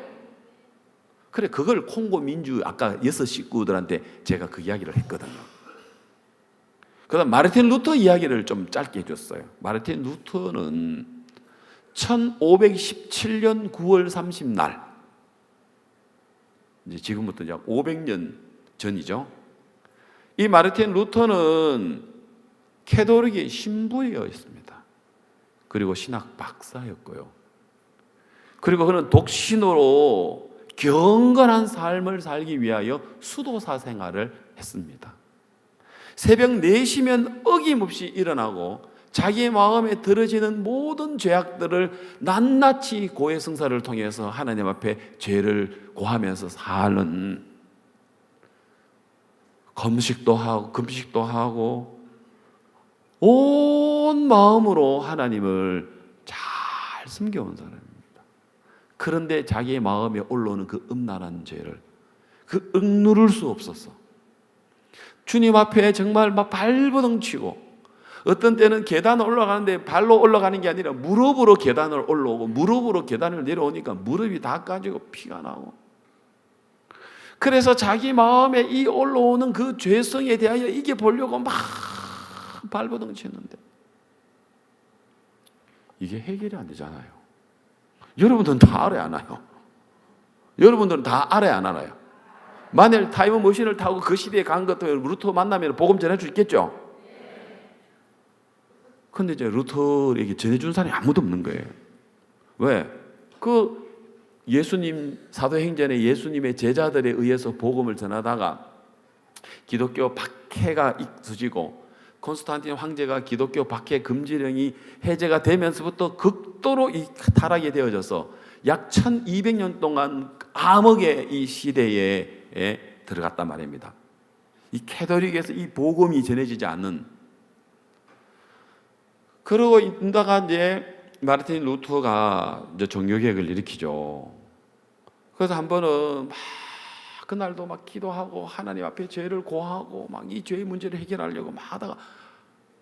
그래, 그걸 콩고 민주 아까 6 식구들한테 제가 그 이야기를 했거든요. 그 다음 마르틴 루터 이야기를 좀 짧게 해줬어요. 마르틴 루터는 1517년 9월 30날, 이제 지금부터 약 500년 전이죠. 이 마르틴 루터는 캐톨릭의 신부였습니다. 그리고 신학 박사였고요. 그리고 그는 독신으로 경건한 삶을 살기 위하여 수도사 생활을 했습니다. 새벽 4시면 어김없이 일어나고 자기의 마음에 들어지는 모든 죄악들을 낱낱이 고해성사를 통해서 하나님 앞에 죄를 고하면서 사는, 금식도 하고 온 마음으로 하나님을 잘 섬겨온 사람입니다. 그런데 자기의 마음에 올라오는 그 음란한 죄를 그 억누를 수 없었어. 주님 앞에 정말 막 발버둥 치고, 어떤 때는 계단을 올라가는데 발로 올라가는 게 아니라 무릎으로 계단을 올라오고 무릎으로 계단을 내려오니까 무릎이 다 까지고 피가 나고, 그래서 자기 마음에 이 올라오는 그 죄성에 대하여 이겨보려고 막 발버둥 치는데 이게 해결이 안 되잖아요. 여러분들은 다 알아야 하나요? 여러분들은 다 알아야 안 알아요? 만일 타임머신을 타고 그 시대에 간 것도 루터 만나면 복음 전해 줄 있겠죠? 근데 이제 루터에게 전해준 사람이 아무도 없는 거예요. 왜? 그 예수님, 사도행전에 예수님의 제자들에 의해서 복음을 전하다가 기독교 박해가 있어지고 콘스탄틴 황제가 기독교 박해 금지령이 해제가 되면서부터 극도로 타락이 되어져서 약 1200년 동안 암흑의 이 시대에 들어갔단 말입니다. 이 캐톨릭에서 이 복음이 전해지지 않는. 그러고 있다가 이제 마르틴 루터가 이제 종교개혁을 일으키죠. 그래서 한 번은 막 그날도 막 기도하고 하나님 앞에 죄를 고하고 막 이 죄의 문제를 해결하려고 막 하다가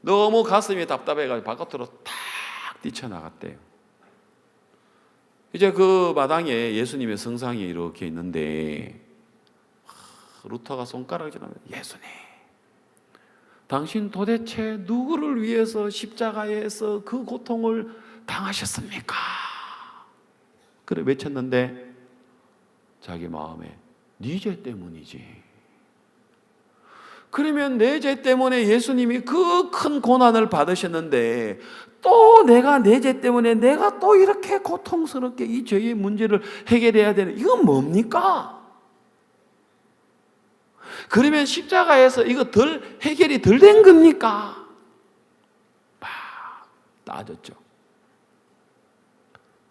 너무 가슴이 답답해가지고 바깥으로 탁 뛰쳐나갔대요. 이제 그 마당에 예수님의 성상이 이렇게 있는데 루터가 손가락을 지나면 예수님, 당신 도대체 누구를 위해서 십자가에서 그 고통을 당하셨습니까? 그래 외쳤는데 자기 마음에 네 죄 때문이지. 그러면 내 죄 때문에 예수님이 그 큰 고난을 받으셨는데 또 내가 내 죄 때문에 내가 또 이렇게 고통스럽게 이 죄의 문제를 해결해야 되는, 이건 뭡니까? 그러면 십자가에서 이거 해결이 덜 된 겁니까? 막 따졌죠.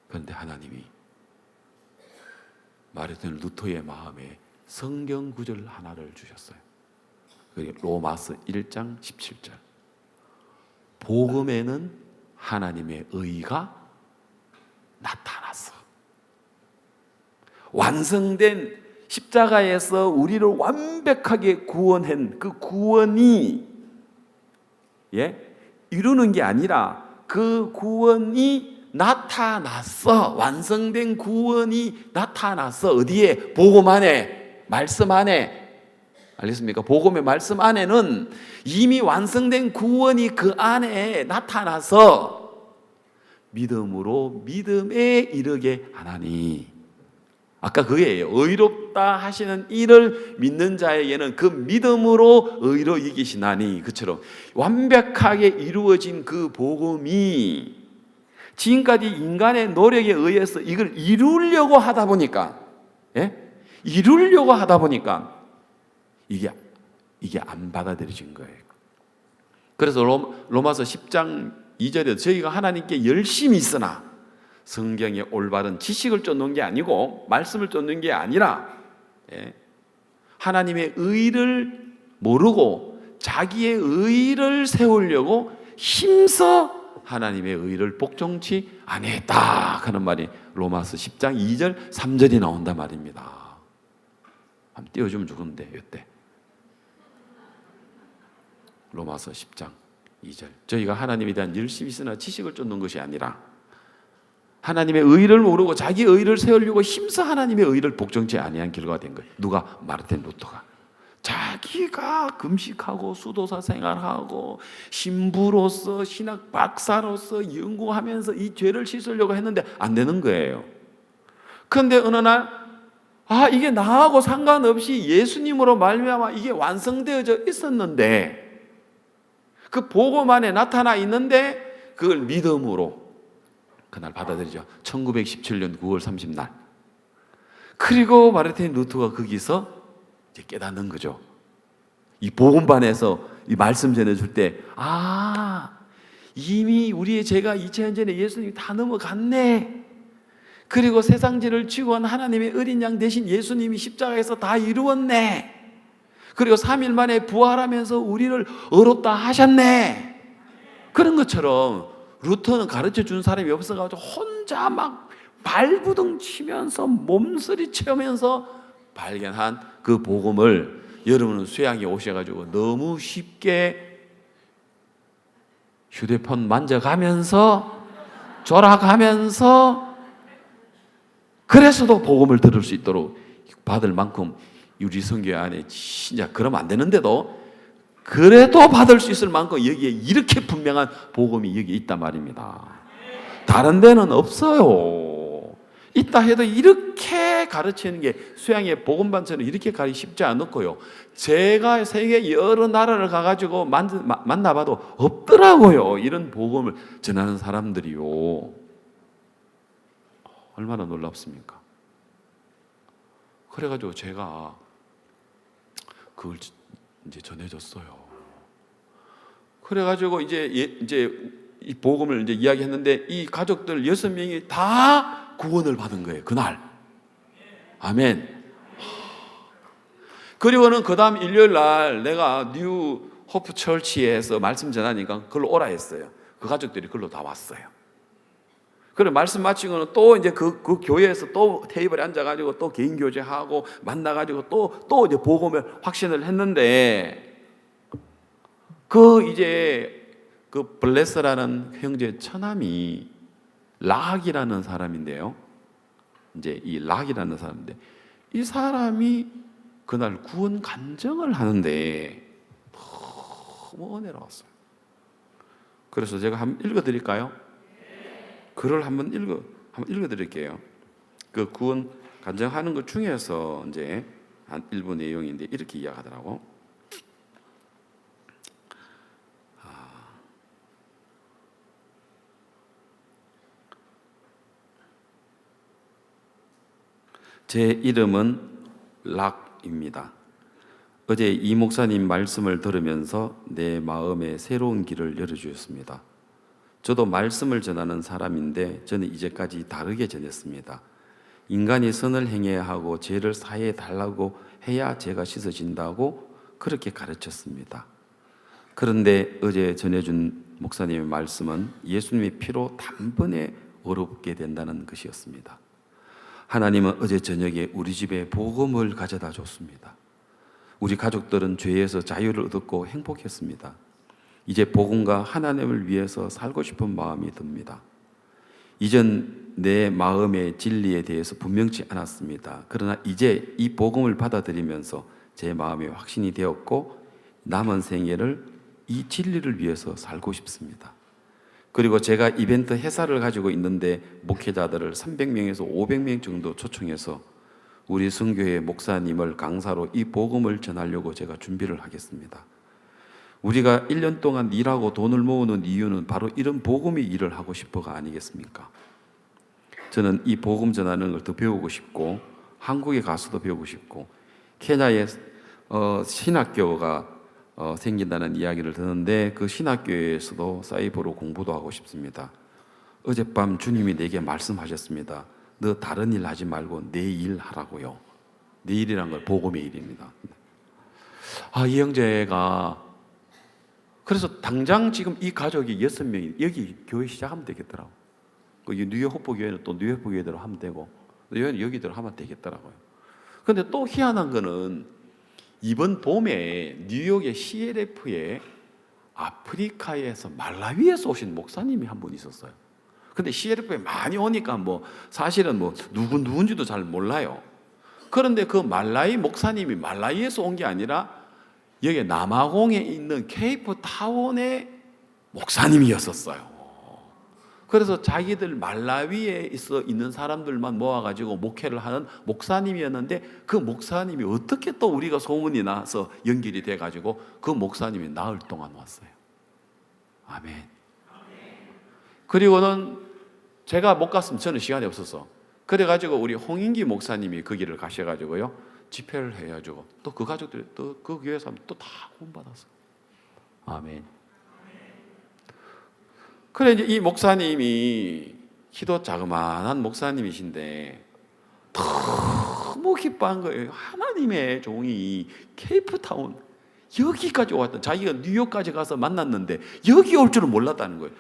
그런데 하나님이 마르틴 루터의 마음에 성경 구절 하나를 주셨어요. 그게 로마서 1장 17절. 복음에는 하나님의 의가 나타났어. 완성된 십자가에서 우리를 완벽하게 구원한 그 구원이 이루는 게 아니라 그 구원이 나타났어. 완성된 구원이 나타났어. 어디에? 복음 안에, 말씀 안에. 알겠습니까? 복음의 말씀 안에는 이미 완성된 구원이 그 안에 나타나서 믿음으로 믿음에 이르게 하나니. 아까 그게예요. 의롭다 하시는 이를 믿는 자에게는 그 믿음으로 의로 이기시나니. 그처럼 완벽하게 이루어진 그 복음이 지금까지 인간의 노력에 의해서 이걸 이루려고 하다 보니까, 이루려고 하다 보니까 이게 안 받아들여진 거예요. 그래서 로마서 10장 2절에 저희가 하나님께 열심히 있으나 성경의 올바른 지식을 쫓는 게 아니고 말씀을 쫓는 게 아니라 하나님의 의를 모르고 자기의 의를 세우려고 힘써 하나님의 의를 복종치 아니했다 하는 말이 로마서 10장 2절 3절이 나온단 말입니다. 한번 띄워주면 좋은데 이때 로마서 10장 2절. 저희가 하나님에 대한 열심히 있으나 지식을 쫓는 것이 아니라 하나님의 의를 모르고 자기 의를 세우려고 힘써 하나님의 의를 복종치 아니한 결과가 된 거예요. 누가? 마르틴 루터가. 자기가 금식하고 수도사 생활하고 신부로서 신학 박사로서 연구하면서 이 죄를 씻으려고 했는데 안 되는 거예요. 그런데 어느 날 이게 나하고 상관없이 예수님으로 말미암아 이게 완성되어져 있었는데 그 복음 안에 나타나 있는데 그걸 믿음으로 그날 받아들이죠. 1917년 9월 30날. 그리고 마르틴 루터가 거기서 이제 깨닫는 거죠. 이 복음반에서 이 말씀 전해줄 때 이미 우리의 죄가 2000년 전에 예수님이 다 넘어갔네. 그리고 세상죄를 지고 한 하나님의 어린 양 대신 예수님이 십자가에서 다 이루었네. 그리고 3일 만에 부활하면서 우리를 의롭다 하셨네. 그런 것처럼 루터는 가르쳐 준 사람이 없어가지고 혼자 막 발부둥 치면서 몸서리 치면서 발견한 그 복음을 여러분은 수양에 오셔가지고 너무 쉽게 휴대폰 만져가면서 졸아가면서 그래서도 복음을 들을 수 있도록 받을 만큼 우리 선교 안에 진짜 그러면 안 되는데도 그래도 받을 수 있을 만큼 여기에 이렇게 분명한 복음이 여기 있단 말입니다. 다른 데는 없어요. 있다 해도 이렇게 가르치는 게 수양의 복음반처럼 이렇게 가기 쉽지 않고요. 제가 세계 여러 나라를 가가지고 만나봐도 없더라고요. 이런 복음을 전하는 사람들이요. 얼마나 놀랍습니까? 그래가지고 제가 그걸 이제 전해줬어요. 그래가지고 이제 이 복음을 이제 이야기했는데 이 가족들 6명이 다 구원을 받은 거예요. 그날. 아멘. 그리고는 그 다음 일요일 날 내가 뉴 호프 철치에서 말씀 전하니까 그걸로 오라 했어요. 그 가족들이 그걸로 다 왔어요. 그래 말씀 마치고는 또 이제 그 교회에서 또 테이블에 앉아가지고 또 개인 교제하고 만나가지고 또 이제 복음을 확신을 했는데 그 블레스라는 형제 처남이 락이라는 사람인데요. 이제 이 락이라는 사람인데 이 사람이 그날 구원 간증을 하는데 너무 은혜로웠어요. 그래서 제가 한번 읽어드릴까요? 글을 한번 읽어드릴게요. 그 구원 간증하는 것 중에서 이제 한 일부 내용인데 이렇게 이야기하더라고. 제 이름은 락입니다. 어제 이 목사님 말씀을 들으면서 내 마음에 새로운 길을 열어주셨습니다. 저도 말씀을 전하는 사람인데 저는 이제까지 다르게 전했습니다. 인간이 선을 행해야 하고 죄를 사해 달라고 해야 죄가 씻어진다고 그렇게 가르쳤습니다. 그런데 어제 전해준 목사님의 말씀은 예수님의 피로 단번에 어렵게 된다는 것이었습니다. 하나님은 어제 저녁에 우리 집에 복음을 가져다 줬습니다. 우리 가족들은 죄에서 자유를 얻었고 행복했습니다. 이제 복음과 하나님을 위해서 살고 싶은 마음이 듭니다. 이전 내 마음의 진리에 대해서 분명치 않았습니다. 그러나 이제 이 복음을 받아들이면서 제 마음에 확신이 되었고 남은 생애를 이 진리를 위해서 살고 싶습니다. 그리고 제가 이벤트 회사를 가지고 있는데 목회자들을 300명에서 500명 정도 초청해서 우리 선교회 목사님을 강사로 이 복음을 전하려고 제가 준비를 하겠습니다. 우리가 1년 동안 일하고 돈을 모으는 이유는 바로 이런 복음의 일을 하고 싶어가 아니겠습니까? 저는 이 복음 전하는 걸 더 배우고 싶고 한국에 가서도 배우고 싶고 케냐에 신학교가 생긴다는 이야기를 듣는데 그 신학교에서도 사이버로 공부도 하고 싶습니다. 어젯밤 주님이 내게 말씀하셨습니다. 너 다른 일 하지 말고 내 일 하라고요. 내 일이란 걸 복음의 일입니다. 이 형제가 그래서 당장 지금 이 가족이 6명이 여기 교회 시작하면 되겠더라고. 뉴욕 호프 교회는 또 뉴욕 호프 교회대로 하면 되고 여기대로 하면 되겠더라고요. 그런데 또 희한한 거는 이번 봄에 뉴욕의 CLF에 아프리카에서 말라위에서 오신 목사님이 한 분 있었어요. 근데 CLF에 많이 오니까 사실은 누군지도 잘 몰라요. 그런데 그 말라위 목사님이 말라위에서 온 게 아니라 여기 남아공에 있는 케이프타운의 목사님이었었어요. 그래서 자기들 말라위에 있는 사람들만 모아가지고 목회를 하는 목사님이었는데 그 목사님이 어떻게 또 우리가 소문이 나서 연결이 돼가지고 그 목사님이 나흘 동안 왔어요. 아멘. 그리고는 제가 못 갔으면 저는 시간이 없어서 그래가지고 우리 홍인기 목사님이 그 길을 가셔가지고요 집회를 해가지고 또 그 가족들이 또 그 교회 사람 또 다 구원받았어요. 아멘. 그래 이제 이 목사님이 키도 자그마한 목사님이신데 너무 기뻐한 거예요. 하나님의 종이 케이프타운 여기까지 왔다. 자기가 뉴욕까지 가서 만났는데 여기 올 줄은 몰랐다는 거예요.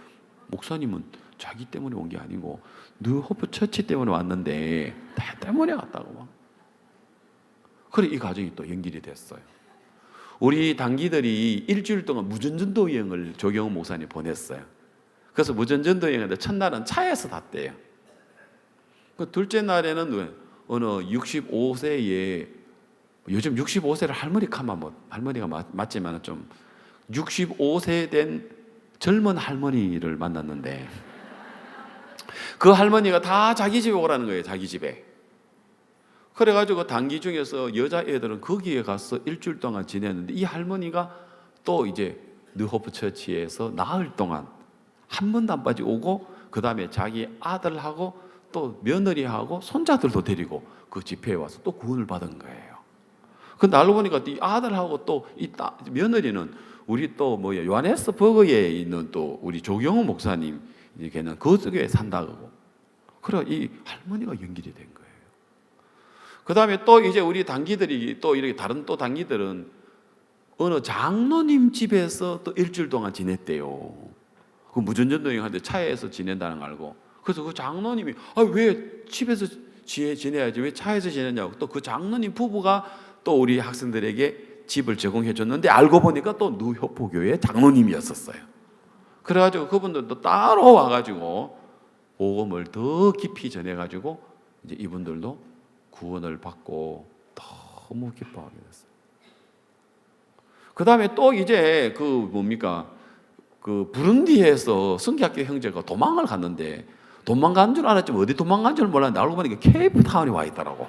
목사님은 자기 때문에 온 게 아니고 뉴 호프 처치 때문에 왔는데 나 때문에 왔다고 막. 그래 이 가정이 또 연결이 됐어요. 우리 단기들이 일주일 동안 무전전도 여행을 조경훈 목사님 보냈어요. 그래서 무전전도 여행인데 첫날은 차에서 갔대요. 그 둘째 날에는 어느 65세에 요즘 65세를 할머니 카면 할머니가 맞지만 좀 65세 된 젊은 할머니를 만났는데 그 할머니가 다 자기 집에 오라는 거예요. 자기 집에. 그래가지고 단기 중에서 여자애들은 거기에 가서 일주일 동안 지냈는데 이 할머니가 또 이제 뉴호프 처치에서 나흘 동안 한 번도 안 빠지고 오고 그 다음에 자기 아들하고 또 며느리하고 손자들도 데리고 그 집회에 와서 또 구원을 받은 거예요. 근데 알고 보니까 이 아들하고 또 이 며느리는 우리 또 뭐야 요하네스버그에 있는 또 우리 조경호 목사님 걔는 그쪽에 산다고. 그래 이 할머니가 연결이 된 거예요. 그 다음에 또 이제 우리 단기들이 또 이렇게 다른 또 단기들은 어느 장로님 집에서 또 일주일 동안 지냈대요. 그 무전전도행한테 차에서 지낸다는 거 알고. 그래서 그 장로님이 왜 집에서 지내야지 왜 차에서 지내냐고. 또 그 장로님 부부가 또 우리 학생들에게 집을 제공해 줬는데 알고 보니까 또 누협포교회 장로님이었었어요. 그래가지고 그분들도 따로 와가지고 복음을 더 깊이 전해가지고 이제 이분들도 구원을 받고 너무 기뻐하게 됐어요. 그 다음에 또 이제 그 뭡니까 그 부룬디에서 성기학교 형제가 도망을 갔는데 도망간 줄 알았지만 어디 도망간 줄 몰랐는데 알고 보니까 케이프타운에 와 있더라고.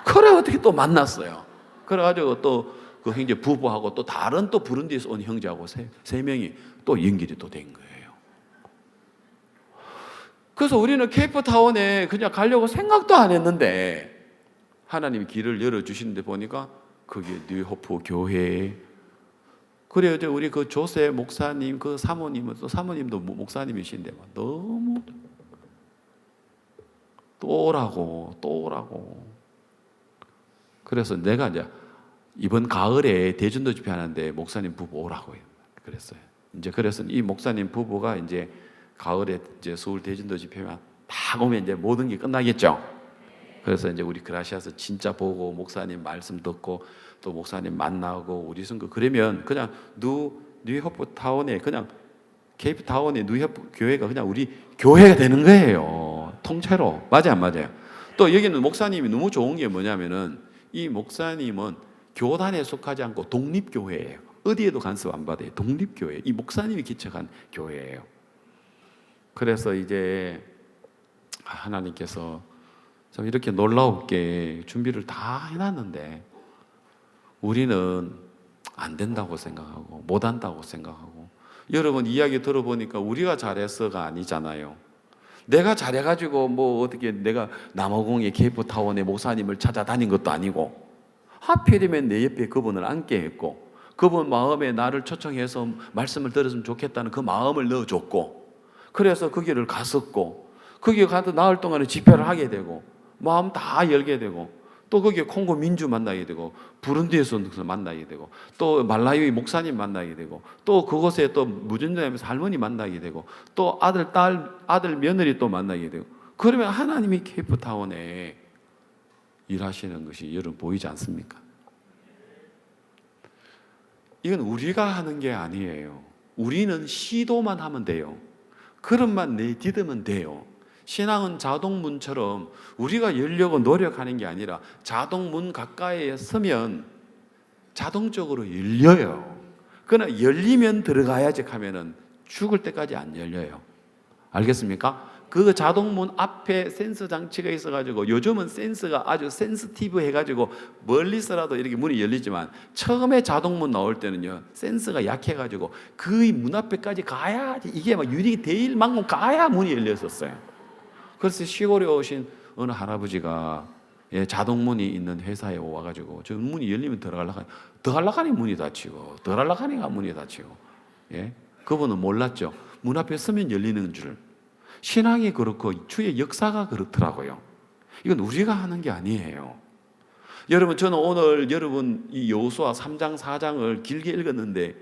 그래 어떻게 또 만났어요. 그래가지고 또 그 형제 부부하고 또 다른 또 부룬디에서 온 형제하고 세 명이 또 연결이 또 된 거예요. 그래서 우리는 케이프타운에 그냥 가려고 생각도 안 했는데 하나님이 길을 열어주시는데 보니까 그게 뉴호프 교회에 그래요. 우리 그 조세 목사님 그 사모님은 또 사모님도 목사님이신데 너무 또 오라고 그래서 내가 이제 이번 가을에 대전도 집회 하는데 목사님 부부 오라고 그랬어요. 이제 그래서 이 목사님 부부가 이제 가을에 이제 서울 대전도 집회만 다 오면 이제 모든 게 끝나겠죠. 그래서 이제 우리 그라시아서 진짜 보고 목사님 말씀 듣고 또 목사님 만나고 우리 선거 그러면 그냥 뉴호프 타운에 그냥 케이프 타운의 뉴호프 교회가 그냥 우리 교회가 되는 거예요. 통째로. 맞아요, 안 맞아요? 또 여기는 목사님이 너무 좋은 게 뭐냐면은 이 목사님은 교단에 속하지 않고 독립교회예요. 어디에도 간섭 안 받아요. 독립교회. 이 목사님이 기척한 교회예요. 그래서 이제 하나님께서 참 이렇게 놀라웠게 준비를 다 해놨는데 우리는 안 된다고 생각하고 못한다고 생각하고 여러분 이야기 들어보니까 우리가 잘해서가 아니잖아요. 내가 잘해가지고 뭐 어떻게 내가 남아공의 케이프타운의 목사님을 찾아다닌 것도 아니고 하필이면 내 옆에 그분을 앉게 했고 그분 마음에 나를 초청해서 말씀을 들었으면 좋겠다는 그 마음을 넣어줬고 그래서 그 길을 갔었고 거기에 가서 나흘 동안에 집회를 하게 되고 마음 다 열게 되고 또 거기에 콩고 민주 만나게 되고 부룬디에서 만나게 되고 또 말라위 목사님 만나게 되고 또 그곳에 또 무전도하면서 할머니 만나게 되고 또 아들 딸 아들 며느리 또 만나게 되고 그러면 하나님이 케이프타운에 일하시는 것이 여러분 보이지 않습니까? 이건 우리가 하는 게 아니에요. 우리는 시도만 하면 돼요. 그릇만 내딛으면 돼요. 신앙은 자동문처럼 우리가 열려고 노력하는 게 아니라 자동문 가까이에 서면 자동적으로 열려요. 그러나 열리면 들어가야지 하면은 죽을 때까지 안 열려요. 알겠습니까? 그 자동문 앞에 센서 장치가 있어가지고 요즘은 센서가 아주 센스티브 해가지고 멀리서라도 이렇게 문이 열리지만 처음에 자동문 나올 때는요 센서가 약해가지고 그 문 앞에까지 가야지 이게 막 유리 데일 만큼 가야 문이 열렸었어요. 그래서 시골에 오신 어느 할아버지가 자동문이 있는 회사에 와가지고 저 문이 열리면 들어가려고 하니 문이 닫히고 들어가려고 하니까 문이 닫히고 그분은 몰랐죠. 문 앞에 서면 열리는 줄. 신앙이 그렇고 주의 역사가 그렇더라고요. 이건 우리가 하는 게 아니에요. 여러분 저는 오늘 여러분 이 여호수아 3장 4장을 길게 읽었는데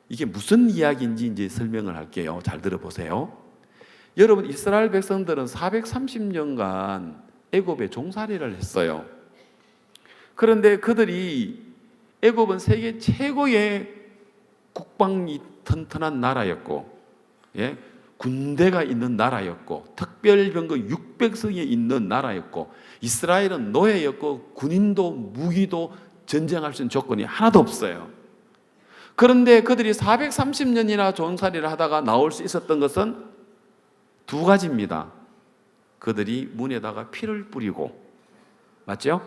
이게 무슨 이야기인지 이제 설명을 할게요. 잘 들어보세요. 여러분 이스라엘 백성들은 430년간 애굽에 종살이를 했어요. 그런데 그들이 애굽은 세계 최고의 국방이 튼튼한 나라였고 군대가 있는 나라였고 특별병거 600성이 있는 나라였고 이스라엘은 노예였고 군인도 무기도 전쟁할 수 있는 조건이 하나도 없어요. 그런데 그들이 430년이나 종살이를 하다가 나올 수 있었던 것은 두 가지입니다. 그들이 문에다가 피를 뿌리고 맞죠?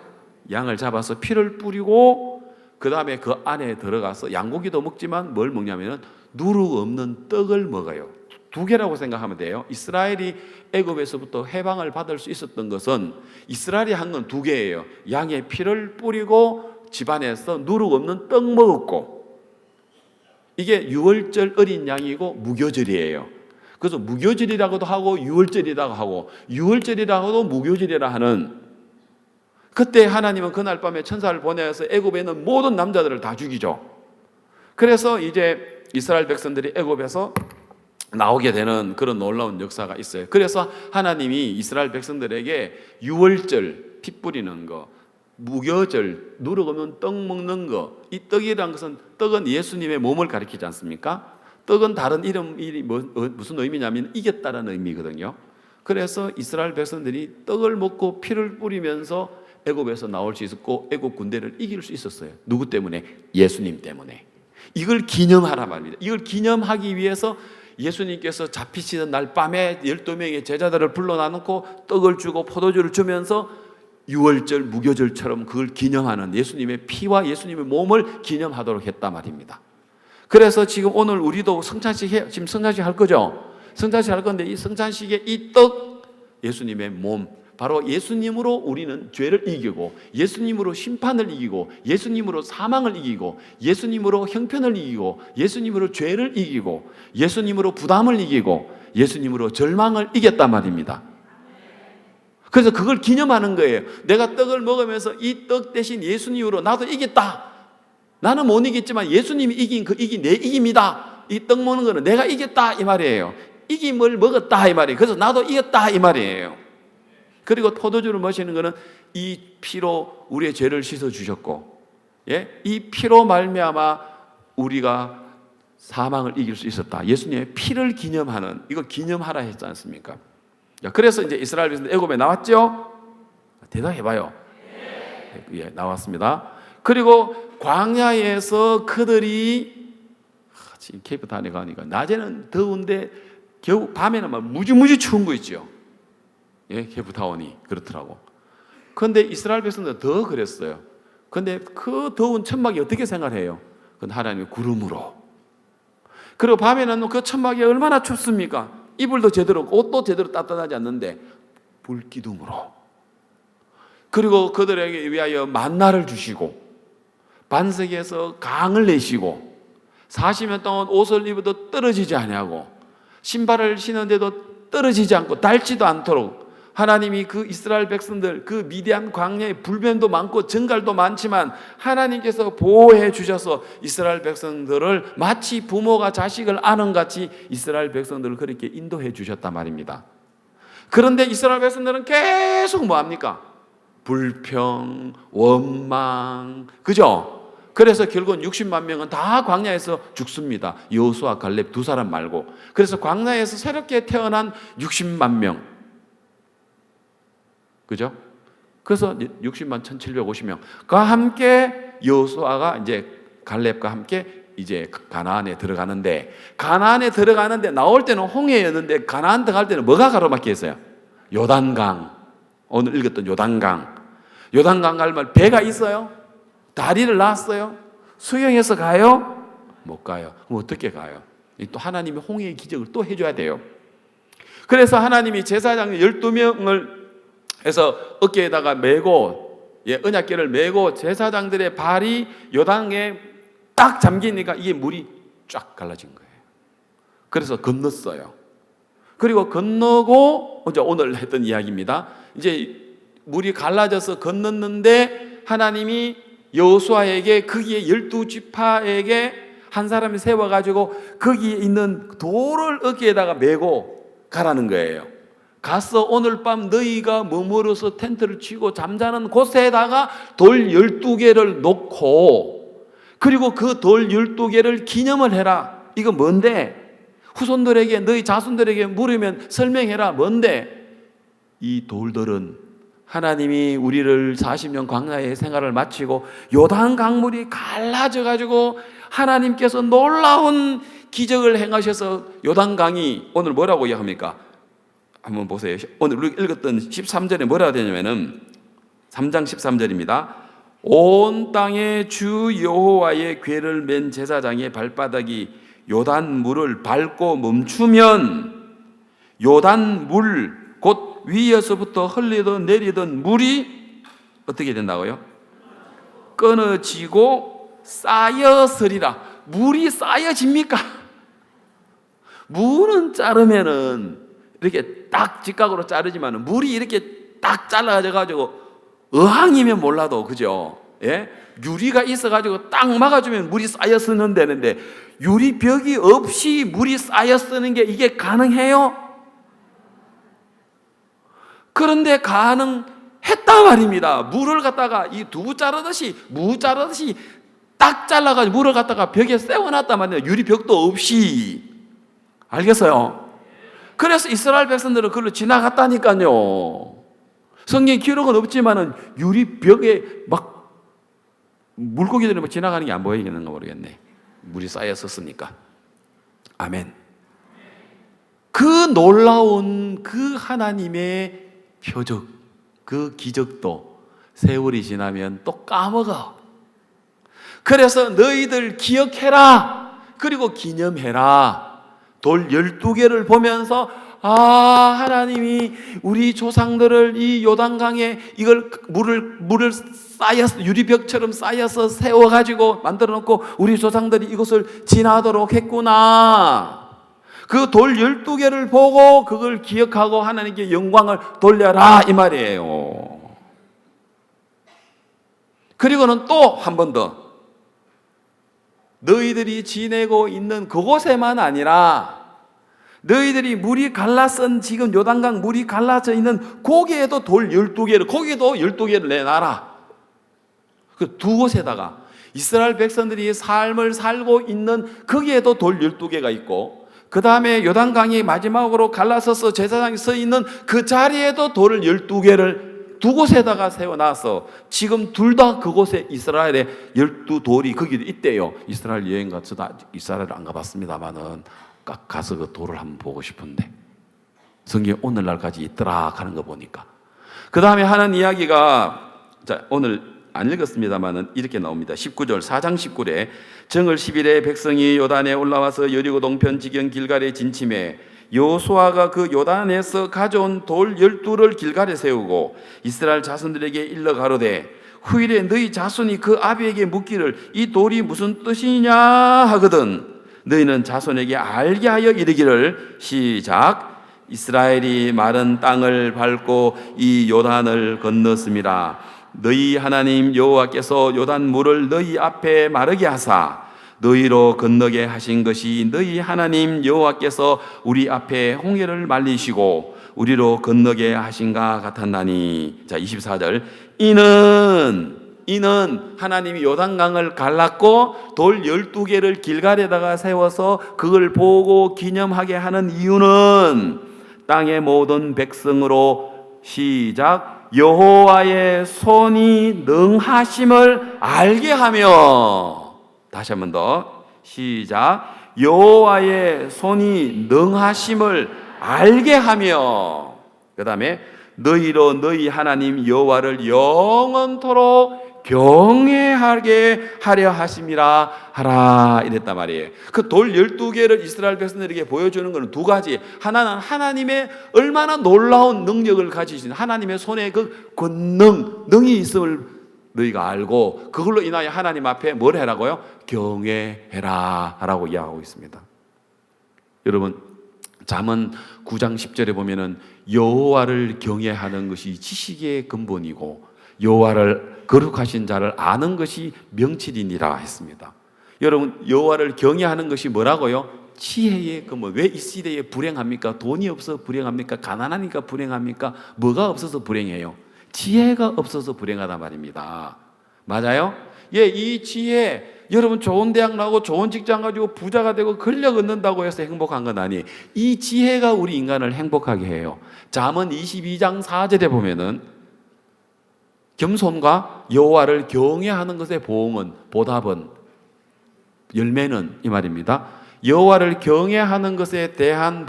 양을 잡아서 피를 뿌리고 그 다음에 그 안에 들어가서 양고기도 먹지만 뭘 먹냐면 누룩 없는 떡을 먹어요. 두 개라고 생각하면 돼요. 이스라엘이 애굽에서부터 해방을 받을 수 있었던 것은 이스라엘이 한 건 두 개예요. 양의 피를 뿌리고 집안에서 누룩 없는 떡 먹었고 이게 유월절 어린 양이고 무교절이에요. 그래서 무교절이라고도 하고 유월절이라고 하고 유월절이라고도 무교절이라 하는, 그때 하나님은 그날 밤에 천사를 보내서 애굽에 있는 모든 남자들을 다 죽이죠. 그래서 이제 이스라엘 백성들이 애굽에서 나오게 되는 그런 놀라운 역사가 있어요. 그래서 하나님이 이스라엘 백성들에게 유월절 피 뿌리는 거, 무교절 누룩 없는 떡 먹는 거, 이 떡이라는 것은, 떡은 예수님의 몸을 가리키지 않습니까? 떡은 다른 이름이 무슨 의미냐면 이겼다는 의미거든요. 그래서 이스라엘 백성들이 떡을 먹고 피를 뿌리면서 애굽에서 나올 수 있었고 애굽 군대를 이길 수 있었어요. 누구 때문에? 예수님 때문에. 이걸 기념하라 말입니다. 이걸 기념하기 위해서 예수님께서 잡히시던 날 밤에 12명의 제자들을 불러놔놓고 떡을 주고 포도주를 주면서 유월절 무교절처럼 그걸 기념하는, 예수님의 피와 예수님의 몸을 기념하도록 했단 말입니다. 그래서 지금 오늘 우리도 지금 성찬식 할 거죠? 성찬식 할 건데 이 성찬식에 이 떡, 예수님의 몸, 바로 예수님으로 우리는 죄를 이기고, 예수님으로 심판을 이기고, 예수님으로 사망을 이기고, 예수님으로 형편을 이기고, 예수님으로 죄를 이기고, 예수님으로 부담을 이기고, 예수님으로 절망을 이겼단 말입니다. 그래서 그걸 기념하는 거예요. 내가 떡을 먹으면서 이 떡 대신 예수님으로 나도 이겼다. 나는 못 이겼지만 예수님이 이긴 그 이기 내 이깁니다. 이 떡 먹는 거는 내가 이겼다 이 말이에요. 이김을 먹었다 이 말이에요. 그래서 나도 이겼다 이 말이에요. 그리고 포도주를 마시는 것은 이 피로 우리의 죄를 씻어 주셨고, 이 피로 말미암아 우리가 사망을 이길 수 있었다. 예수님의 피를 기념하는, 이거 기념하라 했지 않습니까? 그래서 이제 이스라엘 백성들 애굽에 나왔죠? 대답해봐요. 예, 나왔습니다. 그리고 광야에서 그들이 지금 케이프 단에 가니까 낮에는 더운데 겨우 밤에는 막 무지무지 추운 거 있죠. 예, 케이프타운이 그렇더라고. 그런데 이스라엘 백성들 더 그랬어요. 그런데 그 더운 천막이 어떻게 생활해요? 그건 하나님의 구름으로. 그리고 밤에는 그 천막이 얼마나 춥습니까? 이불도 제대로, 옷도 제대로 따뜻하지 않는데 불기둥으로. 그리고 그들에게 위하여 만나를 주시고 반석에서 강을 내시고 40년 동안 옷을 입어도 떨어지지 아니하고 신발을 신었는데도 떨어지지 않고 닳지도 않도록 하나님이 그 이스라엘 백성들, 그 미디안 광야에 불변도 많고 정갈도 많지만 하나님께서 보호해 주셔서 이스라엘 백성들을 마치 부모가 자식을 아는 같이 이스라엘 백성들을 그렇게 인도해 주셨단 말입니다. 그런데 이스라엘 백성들은 계속 뭐합니까? 불평, 원망, 그죠? 그래서 결국은 60만 명은 다 광야에서 죽습니다. 여호수아, 갈렙 두 사람 말고. 그래서 광야에서 새롭게 태어난 60만 명, 그죠? 그래서 60만 1750명과 함께 여호수아가 이제 갈렙과 함께 이제 가나안에 들어가는데, 나올 때는 홍해였는데 가나안 들어갈 때는 뭐가 가로막혀있어요? 요단강. 오늘 읽었던 요단강 가면 배가 있어요? 다리를 놨어요? 수영해서 가요? 못 가요. 그럼 어떻게 가요? 또 하나님이 홍해의 기적을 또 해줘야 돼요. 그래서 하나님이 제사장 12명을 해서 어깨에다가 메고, 언약궤를 메고 제사장들의 발이 요단에 딱 잠기니까 이게 물이 쫙 갈라진 거예요. 그래서 건넜어요. 그리고 건너고 이제 오늘 했던 이야기입니다. 이제 물이 갈라져서 건넜는데 하나님이 여호수아에게, 거기에 12지파에게 한 사람이 세워가지고 거기에 있는 돌을 어깨에다가 메고 가라는 거예요. 가서 오늘 밤 너희가 머무러서 텐트를 치고 잠자는 곳에다가 돌 12개를 놓고, 그리고 그 돌 12개를 기념을 해라. 이거 뭔데? 후손들에게, 너희 자손들에게 물으면 설명해라. 뭔데? 이 돌들은 하나님이 우리를 40년 광야의 생활을 마치고 요단 강물이 갈라져 가지고 하나님께서 놀라운 기적을 행하셔서 요단강이 오늘 뭐라고 이야기합니까? 한번 보세요. 오늘 우리 읽었던 13절에 뭐라고 되냐면은 3장 13절입니다. 온 땅에 주 여호와의 궤를 맨 제사장의 발바닥이 요단 물을 밟고 멈추면 요단 물, 곧 위에서부터 흘리던 내리던 물이 어떻게 된다고요? 끊어지고 쌓여서리라. 물이 쌓여집니까? 물은 자르면은 이렇게 딱 직각으로 자르지만 물이 이렇게 딱 잘라가지고 어항이면 몰라도, 그죠? 예? 유리가 있어가지고 딱 막아주면 물이 쌓여 쓰는 되는데, 유리벽이 없이 물이 쌓여 쓰는 게 이게 가능해요? 그런데 가능했단 말입니다. 물을 갖다가 이 두부 자르듯이, 무 자르듯이 딱 잘라가지고 물을 갖다가 벽에 세워놨단 말이에요. 유리벽도 없이. 알겠어요? 그래서 이스라엘 백성들은 그걸로 지나갔다니까요. 성경 기록은 없지만은 유리벽에 막 물고기들이 막 지나가는 게 안 보이겠는가 모르겠네. 물이 쌓였었으니까. 아멘. 그 놀라운 그 하나님의 표적, 그 기적도 세월이 지나면 또 까먹어. 그래서 너희들 기억해라. 그리고 기념해라. 돌 12개를 보면서 하나님이 우리 조상들을 이 요단강에 이걸 물을 쌓여서 유리벽처럼 쌓여서 세워가지고 만들어 놓고 우리 조상들이 이것을 지나도록 했구나. 그 돌 12개를 보고 그걸 기억하고 하나님께 영광을 돌려라, 이 말이에요. 그리고는 또 한 번 더, 너희들이 지내고 있는 그곳에만 아니라 너희들이 물이 갈라선, 지금 요단강 물이 갈라져 있는 거기에도 돌 12개를, 거기에도 12개를 내놔라. 그 두 곳에다가 이스라엘 백성들이 삶을 살고 있는 거기에도 돌 12개가 있고, 그 다음에 요단강이 마지막으로 갈라서서 제사장이 서 있는 그 자리에도 돌을 12개를 두 곳에다가 세워놔서 지금 둘 다 그곳에 이스라엘의 12돌이 거기도 있대요. 이스라엘 여행 가서도 아직 이스라엘을 안 가봤습니다만은 가서 그 돌을 한번 보고 싶은데, 성경에 오늘날까지 있더라 하는 거 보니까. 그 다음에 하는 이야기가, 자, 오늘 안 읽었습니다만은 이렇게 나옵니다. 19절, 4장 19절에 정월 10일에 백성이 요단에 올라와서 여리고 동편 지경 길갈에 진침해 여호수아가 그 요단에서 가져온 돌 12를 길갈에 세우고 이스라엘 자손들에게 일러 가로되 후일에 너희 자손이 그 아비에게 묻기를 이 돌이 무슨 뜻이냐 하거든 너희는 자손에게 알게 하여 이르기를, 시작, 이스라엘이 마른 땅을 밟고 이 요단을 건넜음이라. 너희 하나님 여호와께서 요단 물을 너희 앞에 마르게 하사 너희로 건너게 하신 것이 너희 하나님 여호와께서 우리 앞에 홍해를 말리시고 우리로 건너게 하신가 같았나니. 자, 24절, 이는 하나님이 요단강을 갈랐고 돌 12개를 길갈에다가 세워서 그걸 보고 기념하게 하는 이유는 땅의 모든 백성으로, 시작, 여호와의 손이 능하심을 알게 하며, 다시 한 번 더, 시작, 여호와의 손이 능하심을 알게 하며, 그 다음에 너희로 너희 하나님 여호와를 영원토록 경외하게 하려 하심이라 하라, 이랬단 말이에요. 그 돌 12개를 이스라엘 백성들에게 보여주는 것은 두 가지. 하나는 하나님의 얼마나 놀라운 능력을 가지신 하나님의 손에 그 권능, 능이 있음을 너희가 알고 그걸로 인하여 하나님 앞에 뭘 해라고요? 경외해라 라고 이야기하고 있습니다. 여러분, 잠언 9장 10절에 보면은 여호와를 경외하는 것이 지식의 근본이고 여호와를 거룩하신 자를 아는 것이 명철이니라 했습니다. 여러분, 여호와를 경외하는 것이 뭐라고요? 지혜의 근본. 왜 이 시대에 불행합니까? 돈이 없어서 불행합니까? 가난하니까 불행합니까? 뭐가 없어서 불행해요? 지혜가 없어서 불행하단 말입니다. 맞아요? 예, 이 지혜, 여러분 좋은 대학 나오고 좋은 직장 가지고 부자가 되고 권력 얻는다고 해서 행복한 건 아니에요. 이 지혜가 우리 인간을 행복하게 해요. 잠언 22장 4절에 보면은 겸손과 여호와를 경외하는 것의 보답은, 열매는 이 말입니다. 여호와를 경외하는 것에 대한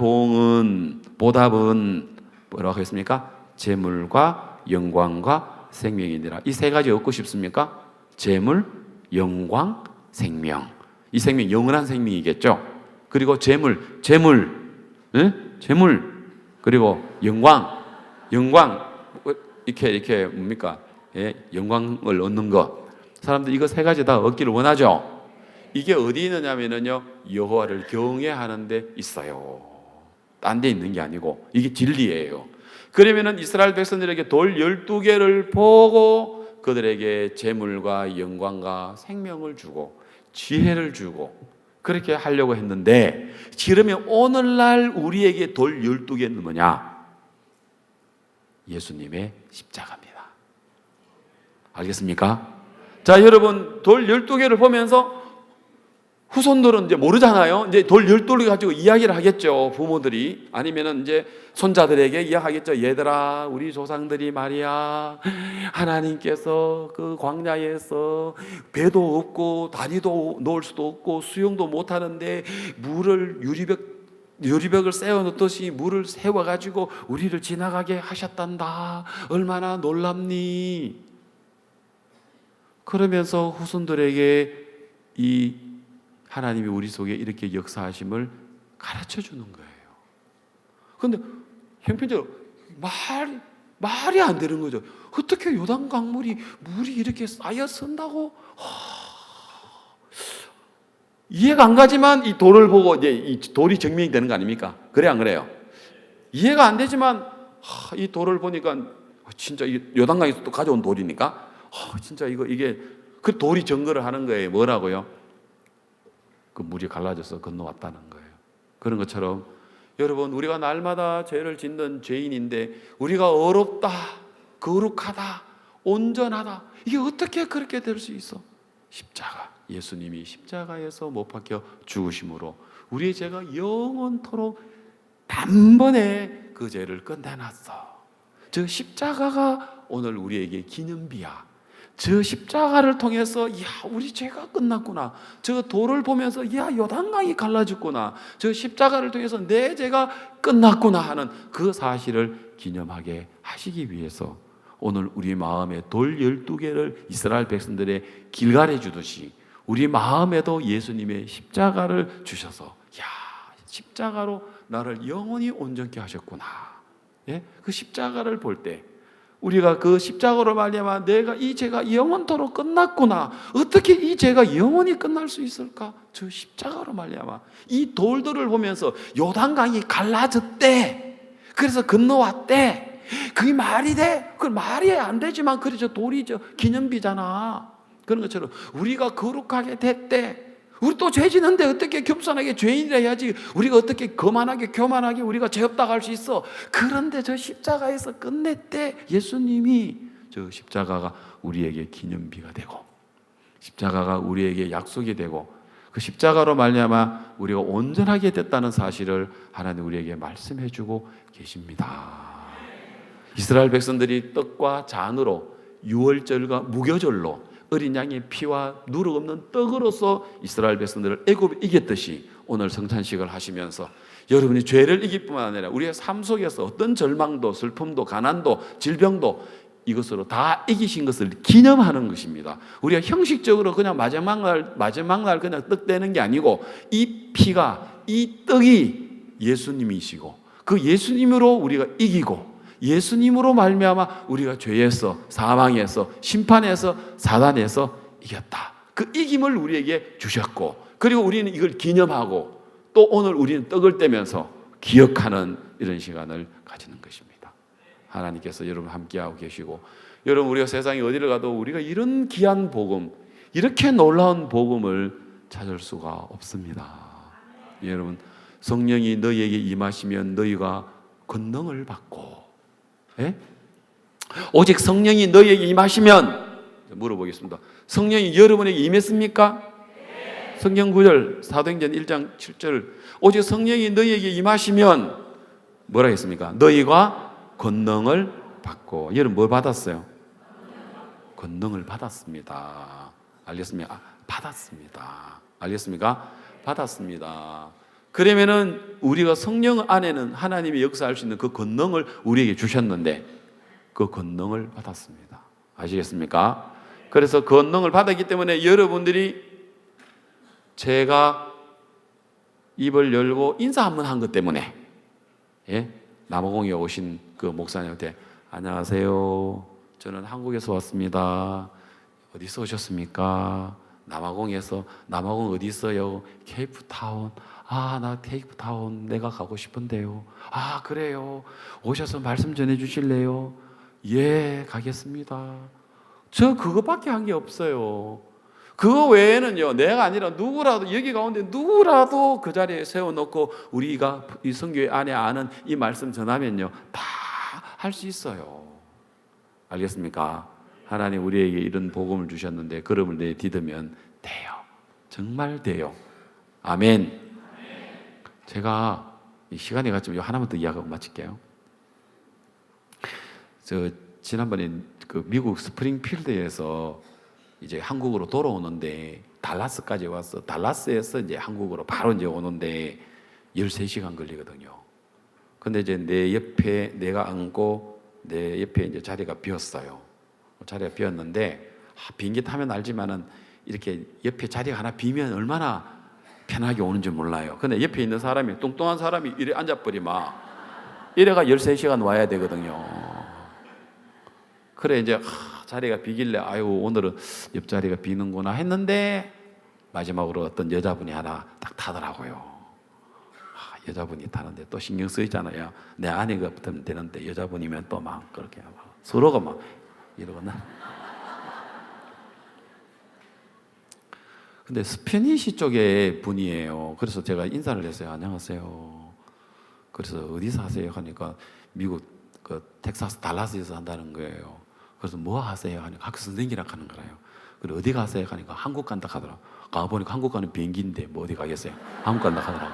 보답은 뭐라고 했습니까? 재물과 영광과 생명이니라. 이 세 가지 얻고 싶습니까? 재물, 영광, 생명. 이 생명 영원한 생명이겠죠. 그리고 재물, 그리고 영광, 이렇게 뭡니까? 예, 영광을 얻는 것. 사람들 이거 세 가지 다 얻기를 원하죠. 이게 어디 있느냐면요, 여호와를 경외하는 데 있어요. 딴 데 있는 게 아니고 이게 진리예요. 그러면은 이스라엘 백성들에게 돌 12개를 보고 그들에게 재물과 영광과 생명을 주고 지혜를 주고 그렇게 하려고 했는데, 그러면 오늘날 우리에게 돌 12개는 뭐냐? 예수님의 십자가입니다. 알겠습니까? 자, 여러분, 돌 12개를 보면서 후손들은 이제 모르잖아요. 이제 돌 12개 가지고 이야기를 하겠죠. 부모들이. 아니면은 이제 손자들에게 이야기하겠죠. 얘들아, 우리 조상들이 말이야, 하나님께서 그 광야에서 배도 없고 다리도 놓을 수도 없고 수영도 못 하는데 물을 유리벽을 세워놓듯이 물을 세워가지고 우리를 지나가게 하셨단다. 얼마나 놀랍니? 그러면서 후손들에게 이 하나님이 우리 속에 이렇게 역사하심을 가르쳐 주는 거예요. 그런데 형편적으로 말이 안 되는 거죠. 어떻게 요단 강물이 물이 이렇게 쌓여 쓴다고? 이해가 안 가지만 이 돌을 보고 이제 이 돌이 증명이 되는 거 아닙니까? 그래 안 그래요? 이해가 안 되지만 이 돌을 보니까 진짜 요단강에서 또 가져온 돌이니까 진짜 이게 그 돌이 증거를 하는 거예요. 뭐라고요? 그 물이 갈라져서 건너왔다는 거예요. 그런 것처럼 여러분, 우리가 날마다 죄를 짓는 죄인인데 우리가 어렵다, 거룩하다, 온전하다, 이게 어떻게 그렇게 될 수 있어? 십자가, 예수님이 십자가에서 못 박혀 죽으심으로 우리의 죄가 영원토록 단번에 그 죄를 끝내놨어. 저 십자가가 오늘 우리에게 기념비야. 저 십자가를 통해서 우리 죄가 끝났구나. 저 돌을 보면서 요단강이 갈라졌구나. 저 십자가를 통해서 내 죄가 끝났구나 하는 그 사실을 기념하게 하시기 위해서 오늘 우리 마음에 돌 12개를 이스라엘 백성들의 길갈해 주듯이 우리 마음에도 예수님의 십자가를 주셔서 십자가로 나를 영원히 온전케 하셨구나. 그 십자가를 볼 때 우리가 그 십자가로 말미암아 내가 이 죄가 영원토록 끝났구나. 어떻게 이 죄가 영원히 끝날 수 있을까? 저 십자가로 말미암아 이 돌들을 보면서 요단강이 갈라졌대. 그래서 건너왔대. 그게 말이 돼? 그 말이 안 되지만 그래 돌이 기념비잖아. 그런 것처럼 우리가 거룩하게 됐대. 우리 또 죄 지는데 어떻게 겸손하게 죄인이라 해야지. 우리가 어떻게 거만하게 교만하게 우리가 죄 없다고 할 수 있어. 그런데 저 십자가에서 끝냈대. 예수님이 저 십자가가 우리에게 기념비가 되고 십자가가 우리에게 약속이 되고 그 십자가로 말미암아 우리가 온전하게 됐다는 사실을 하나님 우리에게 말씀해 주고 계십니다. 이스라엘 백성들이 떡과 잔으로 유월절과 무교절로 어린 양의 피와 누룩 없는 떡으로서 이스라엘 백성들을 애굽에 이겼듯이 오늘 성찬식을 하시면서 여러분이 죄를 이길 뿐만 아니라 우리의 삶 속에서 어떤 절망도 슬픔도 가난도 질병도 이것으로 다 이기신 것을 기념하는 것입니다. 우리가 형식적으로 그냥 마지막 날 그냥 떡 떼는 게 아니고 이 피가 이 떡이 예수님이시고 그 예수님으로 우리가 이기고 예수님으로 말미암아 우리가 죄에서 사망에서 심판에서 사단에서 이겼다. 그 이김을 우리에게 주셨고 그리고 우리는 이걸 기념하고 또 오늘 우리는 떡을 떼면서 기억하는 이런 시간을 가지는 것입니다. 하나님께서 여러분 함께하고 계시고 여러분 우리가 세상에 어디를 가도 우리가 이런 귀한 복음 이렇게 놀라운 복음을 찾을 수가 없습니다. 여러분 성령이 너희에게 임하시면 너희가 권능을 받고 오직 성령이 너희에게 임하시면 물어보겠습니다. 성령이 여러분에게 임했습니까? 네. 성경 구절 사도행전 1장 7절 오직 성령이 너희에게 임하시면 뭐라 했습니까? 너희가 권능을 받고 여러분 뭘 받았어요? 권능을 받았습니다. 알겠습니까? 받았습니다. 알겠습니까? 받았습니다. 그러면은 우리가 성령 안에는 하나님이 역사할 수 있는 그 권능을 우리에게 주셨는데 그 권능을 받았습니다. 아시겠습니까? 그래서 권능을 받았기 때문에 여러분들이 제가 입을 열고 인사 한번 한 것 때문에 남아공에 오신 그 목사님한테 안녕하세요. 저는 한국에서 왔습니다. 어디서 오셨습니까? 남아공에서 남아공 어디 있어요? 케이프타운. 아, 나 케이프타운 내가 가고 싶은데요. 아, 그래요. 오셔서 말씀 전해 주실래요? 예, 가겠습니다. 저 그거밖에 한 게 없어요. 그거 외에는요, 내가 아니라 누구라도, 여기 가운데 누구라도 그 자리에 세워놓고 우리가 이 선교회 안에 아는 이 말씀 전하면요, 다 할 수 있어요. 알겠습니까? 하나님 우리에게 이런 복음을 주셨는데 걸음을 내딛으면 돼요. 정말 돼요. 아멘. 제가 시간이 갔지만 하나만 더 이야기하고 마칠게요. 지난번에 그 미국 스프링필드에서 이제 한국으로 돌아오는데 달라스까지 와서 달라스에서 이제 한국으로 바로 이제 오는데 13시간 걸리거든요. 근데 이제 내 옆에 내가 앉고 내 옆에 이제 자리가 비었어요. 자리가 비었는데 비행기 타면 알지만은 이렇게 옆에 자리가 하나 비면 얼마나 편하게 오는지 몰라요. 근데 옆에 있는 사람이 뚱뚱한 사람이 이래 앉아버리면 이래가 13시간 와야 되거든요. 그래 이제 자리가 비길래 아유 오늘은 옆자리가 비는구나 했는데 마지막으로 어떤 여자분이 하나 딱 타더라고요. 여자분이 타는데 또 신경 쓰이잖아요. 내 아내가 붙으면 되는데 여자분이면 또 막 그렇게 막 서로가 막 이러거나. 근데 스페니시 쪽의 분이에요. 그래서 제가 인사를 했어요. 안녕하세요. 그래서 어디서 하세요? 하니까 미국 그 텍사스 달라스에서 한다는 거예요. 그래서 뭐 하세요? 하니까 학교 선생님이라 하는 거예요. 그리고 어디 가세요? 하니까 한국 간다 하더라고. 가보니까 한국 가는 비행기인데 뭐 어디 가겠어요? 한국 간다 하더라고.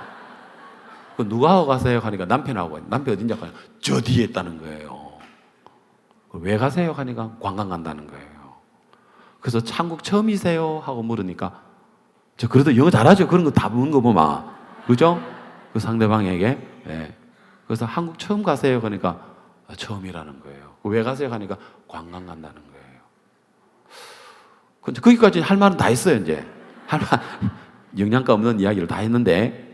그 누구하고 가세요? 하니까 남편하고. 남편 어딘지 하니까 저 뒤에 있다는 거예요. 왜 가세요? 하니까 관광 간다는 거예요. 그래서 한국 처음이세요? 하고 물으니까 저 그래도 영어 잘하죠? 그런 거 다 묻는 거 보면. 그죠? 그 상대방에게. 네. 그래서 한국 처음 가세요? 하니까 처음이라는 거예요. 왜 가세요? 하니까 관광 간다는 거예요. 근데 거기까지 할 말은 다 했어요, 이제. 할 말, 영양가 없는 이야기를 다 했는데.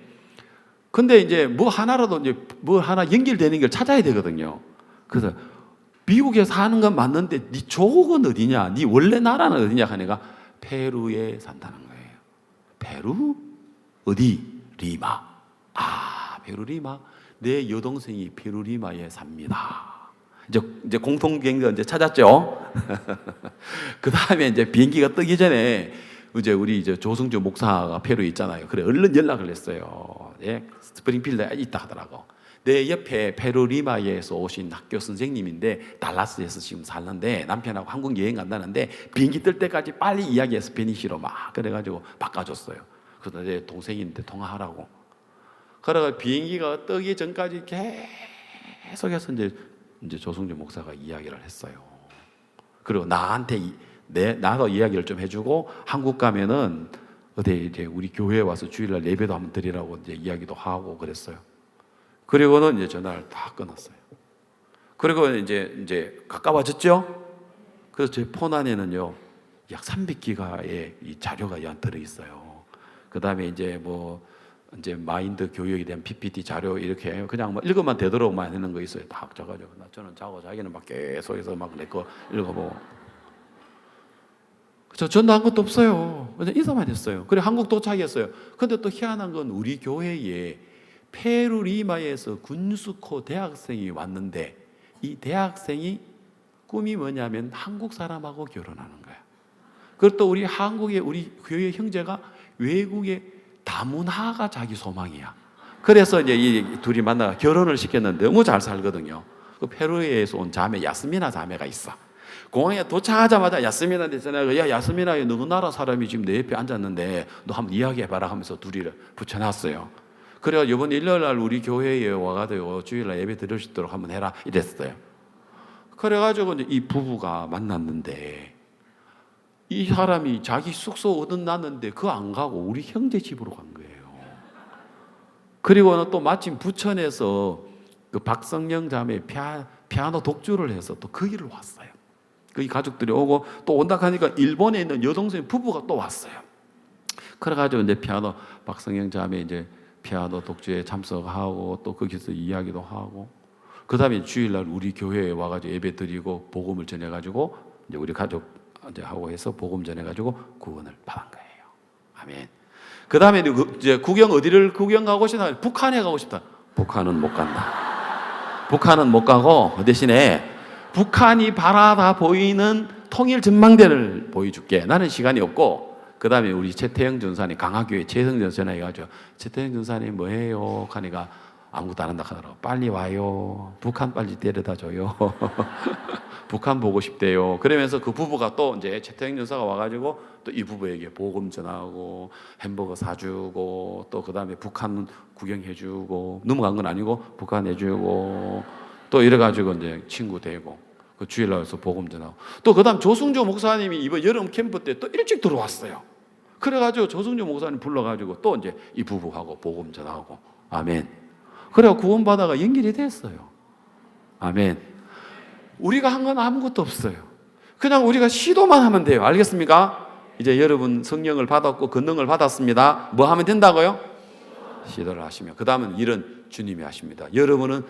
근데 이제 뭐 하나라도 이제 뭐 하나 연결되는 걸 찾아야 되거든요. 그래서 미국에 사는 건 맞는데 네 조국은 어디냐? 네 원래 나라는 어디냐? 하니까 페루에 산다는 거예요. 페루? 어디? 리마. 아, 페루 리마. 내 여동생이 페루 리마에 삽니다. 이제 공통경제 이제 찾았죠. 그 다음에 이제 비행기가 뜨기 전에 이제 우리 이제 조승주 목사가 페루에 있잖아요. 그래 얼른 연락을 했어요. 예, 스프링필드에 있다 하더라고. 내 옆에 페루 리마에서 오신 학교 선생님인데 달라스에서 지금 살는데 남편하고 한국 여행 간다는데 비행기 뜰 때까지 빨리 이야기해 스페니쉬로 막 그래가지고 바꿔줬어요. 그래서 내 동생인데 통화하라고. 그래가 비행기가 뜨기 전까지 계속해서 이제 조승주 목사가 이야기를 했어요. 그리고 나한테 나도 이야기를 좀 해주고 한국 가면은 어디 이제 우리 교회에 와서 주일날 예배도 한번 드리라고 이제 이야기도 하고 그랬어요. 그리고는 이제 전화를 다 끊었어요. 그리고 이제 가까워졌죠. 그래서 제 폰 안에는요 약 300기가의 이 자료가 들어 있어요. 그 다음에 이제 이제 마인드 교육에 대한 PPT 자료 이렇게 그냥 뭐 읽으면 되도록만 하는 거 있어요. 다 적어가지고 저는 자고 자기는 막 계속해서 막 내 거 읽어보고. 저 전화한 것도 없어요. 그냥 인사만 했어요. 그래 한국 도착했어요. 근데 또 희한한 건 우리 교회에 페루 리마에서 군수코 대학생이 왔는데 이 대학생이 꿈이 뭐냐면 한국 사람하고 결혼하는 거야. 그리고 또 우리 한국의 우리 교회 형제가 외국의 다문화가 자기 소망이야. 그래서 이제 이 둘이 만나가 결혼을 시켰는데 너무 잘 살거든요. 그 페루에서 온 자매 야스미나 자매가 있어. 공항에 도착하자마자 야스미나한테 전화가 야 야스미나 누구 나라 사람이 지금 내 옆에 앉았는데 너 한번 이야기해봐라 하면서 둘이를 붙여놨어요. 그래서 이번 일요일 날 우리 교회에 와가지고 주일날 예배 드릴 수 있도록 한번 해라 이랬어요. 그래가지고 이제 이 부부가 만났는데 이 사람이 자기 숙소 얻어놨는데 그거 안 가고 우리 형제 집으로 간 거예요. 그리고는 또 마침 부천에서 그 박성영 자매 피아노 독주를 해서 또 거기를 왔어요. 거기 가족들이 오고 또 온다 하니까 일본에 있는 여동생 부부가 또 왔어요. 그래가지고 이제 박성영 자매 이제 피아노 독주에 참석하고 또 거기서 이야기도 하고 그 다음에 주일날 우리 교회에 와가지고 예배 드리고 복음을 전해가지고 이제 우리 가족 이제 하고 해서 복음 전해가지고 구원을 받은 거예요. 아멘. 그 다음에 이제 구경 어디를 구경 가고 싶다? 북한에 가고 싶다. 북한은 못 간다. 북한은 못 가고 대신에 북한이 바라다 보이는 통일 전망대를 보여줄게. 나는 시간이 없고 그 다음에 우리 최태영 전사님 강화교회 최성전 전화해가지고 최태영 전사님 뭐해요? 하니까 아무것도 안 한다 하더라고. 빨리 와요. 북한 빨리 데려다 줘요. 북한 보고 싶대요. 그러면서 그 부부가 또 이제 최태영 전사가 와가지고 또 이 부부에게 복음 전하고 햄버거 사주고 또 그 다음에 북한 구경해주고 넘어간 건 아니고 북한 해주고 또 이래가지고 이제 친구 되고 그 주일날 와서 복음 전하고 또 그 다음 조승조 목사님이 이번 여름 캠프 때 또 일찍 들어왔어요. 그래가지고 조승조 목사님 불러가지고 또 이제 이 부부하고 복음 전하고 아멘. 그래가 구원받아가 연결이 됐어요. 아멘. 우리가 한 건 아무것도 없어요. 그냥 우리가 시도만 하면 돼요. 알겠습니까? 이제 여러분 성령을 받았고 권능을 받았습니다. 뭐 하면 된다고요? 시도를 하시면 그 다음은 일은 주님이 하십니다. 여러분은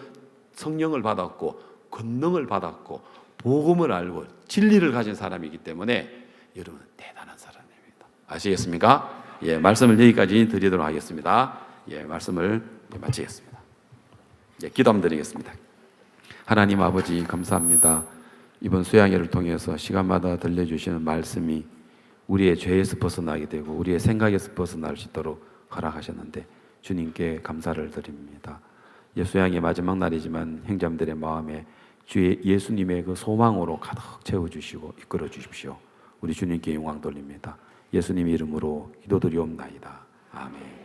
성령을 받았고 권능을 받았고 복음을 알고 진리를 가진 사람이기 때문에 여러분은 대단한 사람입니다. 아시겠습니까? 예, 말씀을 여기까지 드리도록 하겠습니다. 예, 말씀을 마치겠습니다. 예, 기도 한번 드리겠습니다. 하나님 아버지 감사합니다. 이번 수양회를 통해서 시간마다 들려주시는 말씀이 우리의 죄에서 벗어나게 되고 우리의 생각에서 벗어날 수 있도록 허락하셨는데 주님께 감사를 드립니다. 수양의 마지막 날이지만 형제님들의 마음에 주의 예수님의 그 소망으로 가득 채워주시고 이끌어 주십시오. 우리 주님께 영광 돌립니다. 예수님 이름으로 기도드리옵나이다. 아멘.